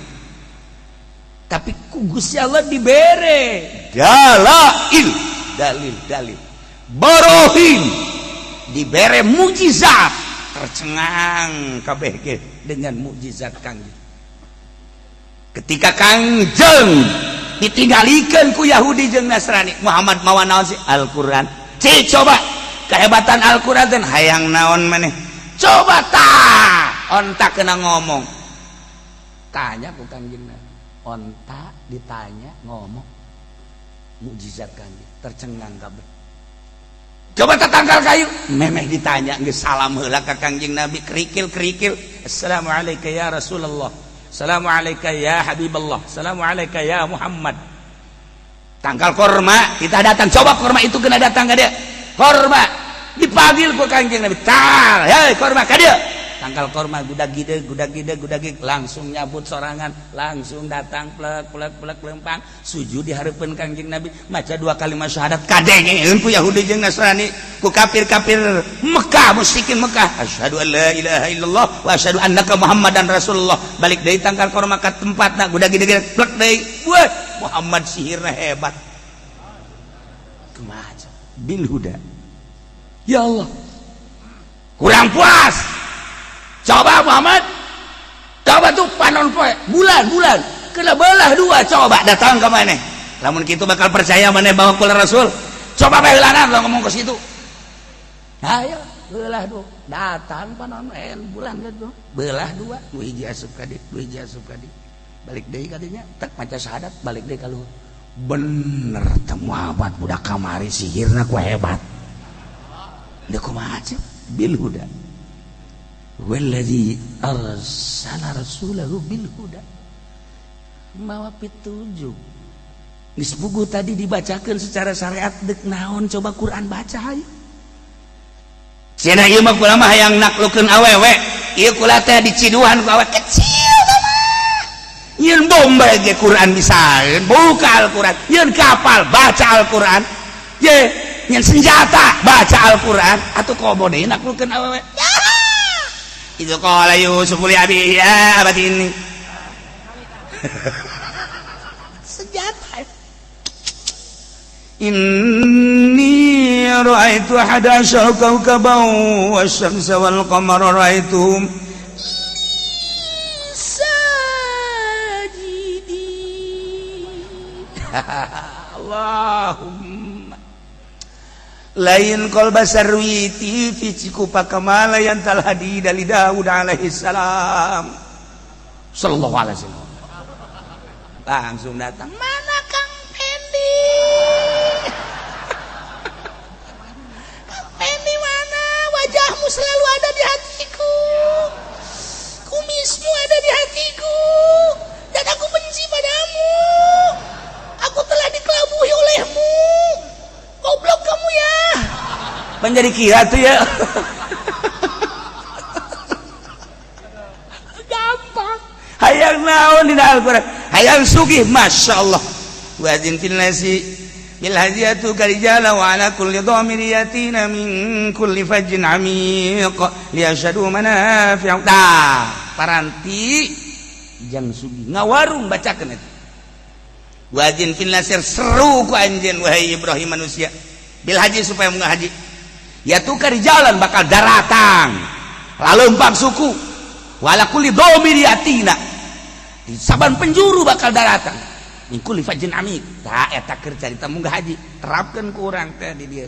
Tapi ku Gusti Allah dibere dalail, dalil-dalil. Barohin dibere mukjizat, tercengang kabeh ge dengan mukjizat Kangjeng. Ketika Kangjeng ditinggalikeun ku Yahudi jeung Nasrani, Muhammad mawa naon sih? Al-Qur'an. Coba kehebatan Al-Qur'an teh hayang naon maneh? Coba tah ontak kena ngomong. Tanya ku Kangjeng Nabi. Ontak ditanya ngomong. Mukjizat Kangjeng, tercengang kabeh. Coba tatangkal kayu, memeh ditanya geus salam heula ka Kangjeng Nabi, kerikil-kerikil. Assalamualaikum ya Rasulullah. Assalamualaikum ya Habiballah. Assalamualaikum ya Muhammad. Tangkal korma, kita datang. Coba korma itu kena datang ka dia. Korma dipanggil ku Kanjeng Nabi tal hei korma ka dieu tangkal korma gudag gide langsung nyabut sorangan langsung datang plek lempang sujud di hareupeun Kanjeng Nabi maca 2 kalimat syahadat kadengeun ku Yahudi jeung Nasrani ku kafir-kafir Mekah musyrikin Mekah asyhadu an la ilaha illallah wa asyhadu annaka Muhammadan Rasulullah balik deui tangkal korma ka tempatna gudag gide plek deui wah Muhammad sihirna hebat kumaha bil huda ya Allah kurang puas coba Muhammad coba tuh panon poe bulan kena belah 2 coba datang ke mana lamun kitu bakal percaya mana bawa kula Rasul coba bae heulanan lo ngomong ke situ ayo belah 2 datang panon bulan gitu belah 2 nu hiji asup ka dieu nu hiji asup ka dieu balik deui ka dinya tak maca syahadat balik deui ka luhur bener teh Muhammad budak kamari sihirna ku hebat da kumaha bil huda walladzi arsala rasulahu bil huda mawa pitujuh geus buku tadi dibacakeun secara syariat deuk naon coba Quran baca hayu cenah ieu mah kula mah hayang naklukeun awewe ieu kula teh diciduhan ku awet kecil mah ieun bomba ge Quran bisaeun buka Al-Quran ieun kapal baca Al-Quran ye nyen senjata baca Al-Quran atuh komo deui naklukeun awewe itu qala Yusuf li abi ya abadi ini senjata inni ra'aitu ahada asyara kawkaban wasyamsa wal qamara ra'aituhum sajidin Allahumma lain kol basarwiti fi cikupa kamala yang talhadi dari Daud alaihi salam sallallahu alaihi wasallam langsung datang mana Kang Pendi Kang Pendi mana wajahmu selalu ada di hatiku kumismu ada di hatiku dan aku benci padamu aku telah dikelabui olehmu goblok kamu ya menjadi kira tuh ya gampang hayang naon dina Al-Quran hayang sugih Masya Allah wazin fil nasi bil hadiyatu karijala wa ala kulli dhamir yatina min kulli fajjin amiq liyashadu manafi'u paranti jang sugih ngawarung bacakeun eta wazin fil nasir seru ku anjeun wahai Ibrahim manusia bil haji supaya munggah haji ya tukar jalan bakal daratang laleumpang suku wala kulli dhamir yatina di saban penjuru bakal daratang min kulli fajin amik tah eta keur carita munggah haji terapkeun ku urang teh di dieu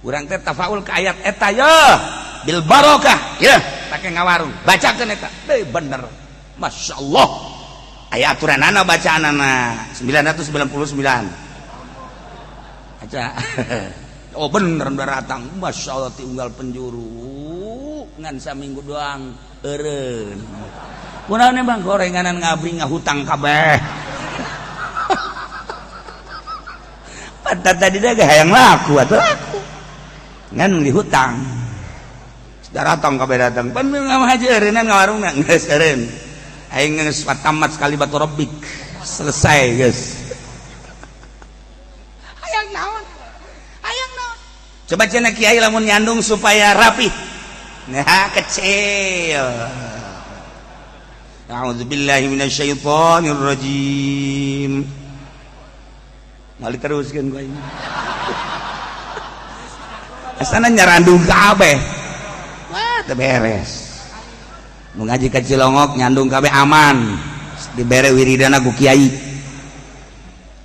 urang teh tafaul ka ayat eta ya bil barokah ya pake ngawarung bacakeun eta teh bener masyaallah aya aturanana bacaanana 999 aja oh bener daratang Masya Allah ti unggal penjuru ngan saminggu doang eureun kunaon bang gorenganan ngabri ngahutang kabeh pantat tadi dah hayang laku atuh laku ngan dihutang daratang kabeh datang pan ngamahaji eureunan ngawarungna geus eureun aing geus tamat sekali batu rabbik selesai geus hayang naon coba cenah kiai lamun nyandung supaya rapi nah kecil a'udzubillahi minasyaitonir rajim mali teruskeun ku aing asana nyarandung kabeh wah teu beres nu ngaji ka Cilongok nyandung kabeh aman dibere wiridana ku kiai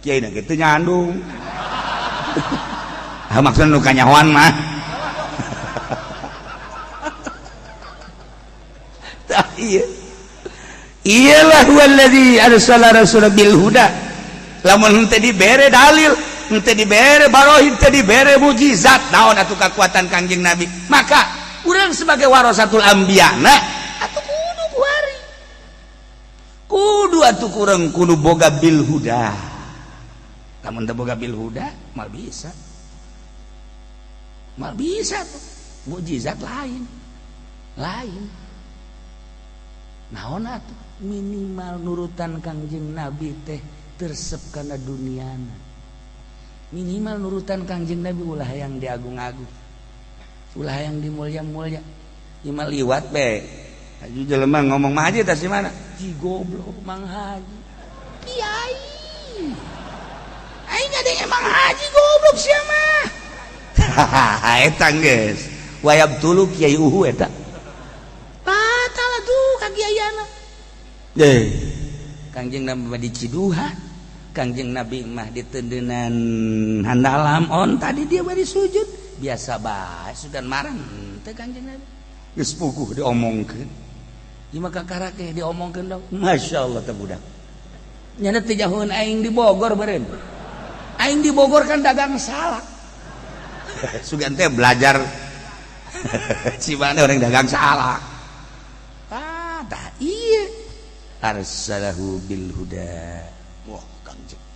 kiai na kitu nyandung maksudnya nu kanyahoan mah iyalah walladzi arsala rasulahu bil huda lamun henteu dibere dalil henteu dibere baroh henteu dibere mukjizat naon atuh kakuatan Kangjeng Nabi maka urang sebagai warasatul anbiya atuh kudu kuari kudu atuh kurang kudu boga bil huda lamun teu boga bil huda mal bisa tuh mukjizat lain naon atuh minimal nurutan Kangjeng Nabi teh tersep kana duniana minimal nurutan Kangjeng Nabi ulah yang diagung-agung ulah yang dimulya-mulya imal liwat be aju jelema ngomong mah haji tah si mana ji goblok Mang Haji kiai aing ngadenge Mang Haji goblok sia mah eta geus wayab tulu kiai uhu eta batal tuh kagiayana Kangjeng Nabi di Ciduha Kangjeng Nabi mah di tendenan handalam on tadi dia bari sujud biasa bae sugan marang teh Kangjeng Nabi geus puguh diomongkeun ieu mah kakarake diomongkeun dong masyaallah teh budak nyana teh jauheun aing di Bogor beureun aing di Bogor kan dagang salak sugan teh belajar si mana orang dagang salak tah iya arsalahu bil huda wah Kangjeng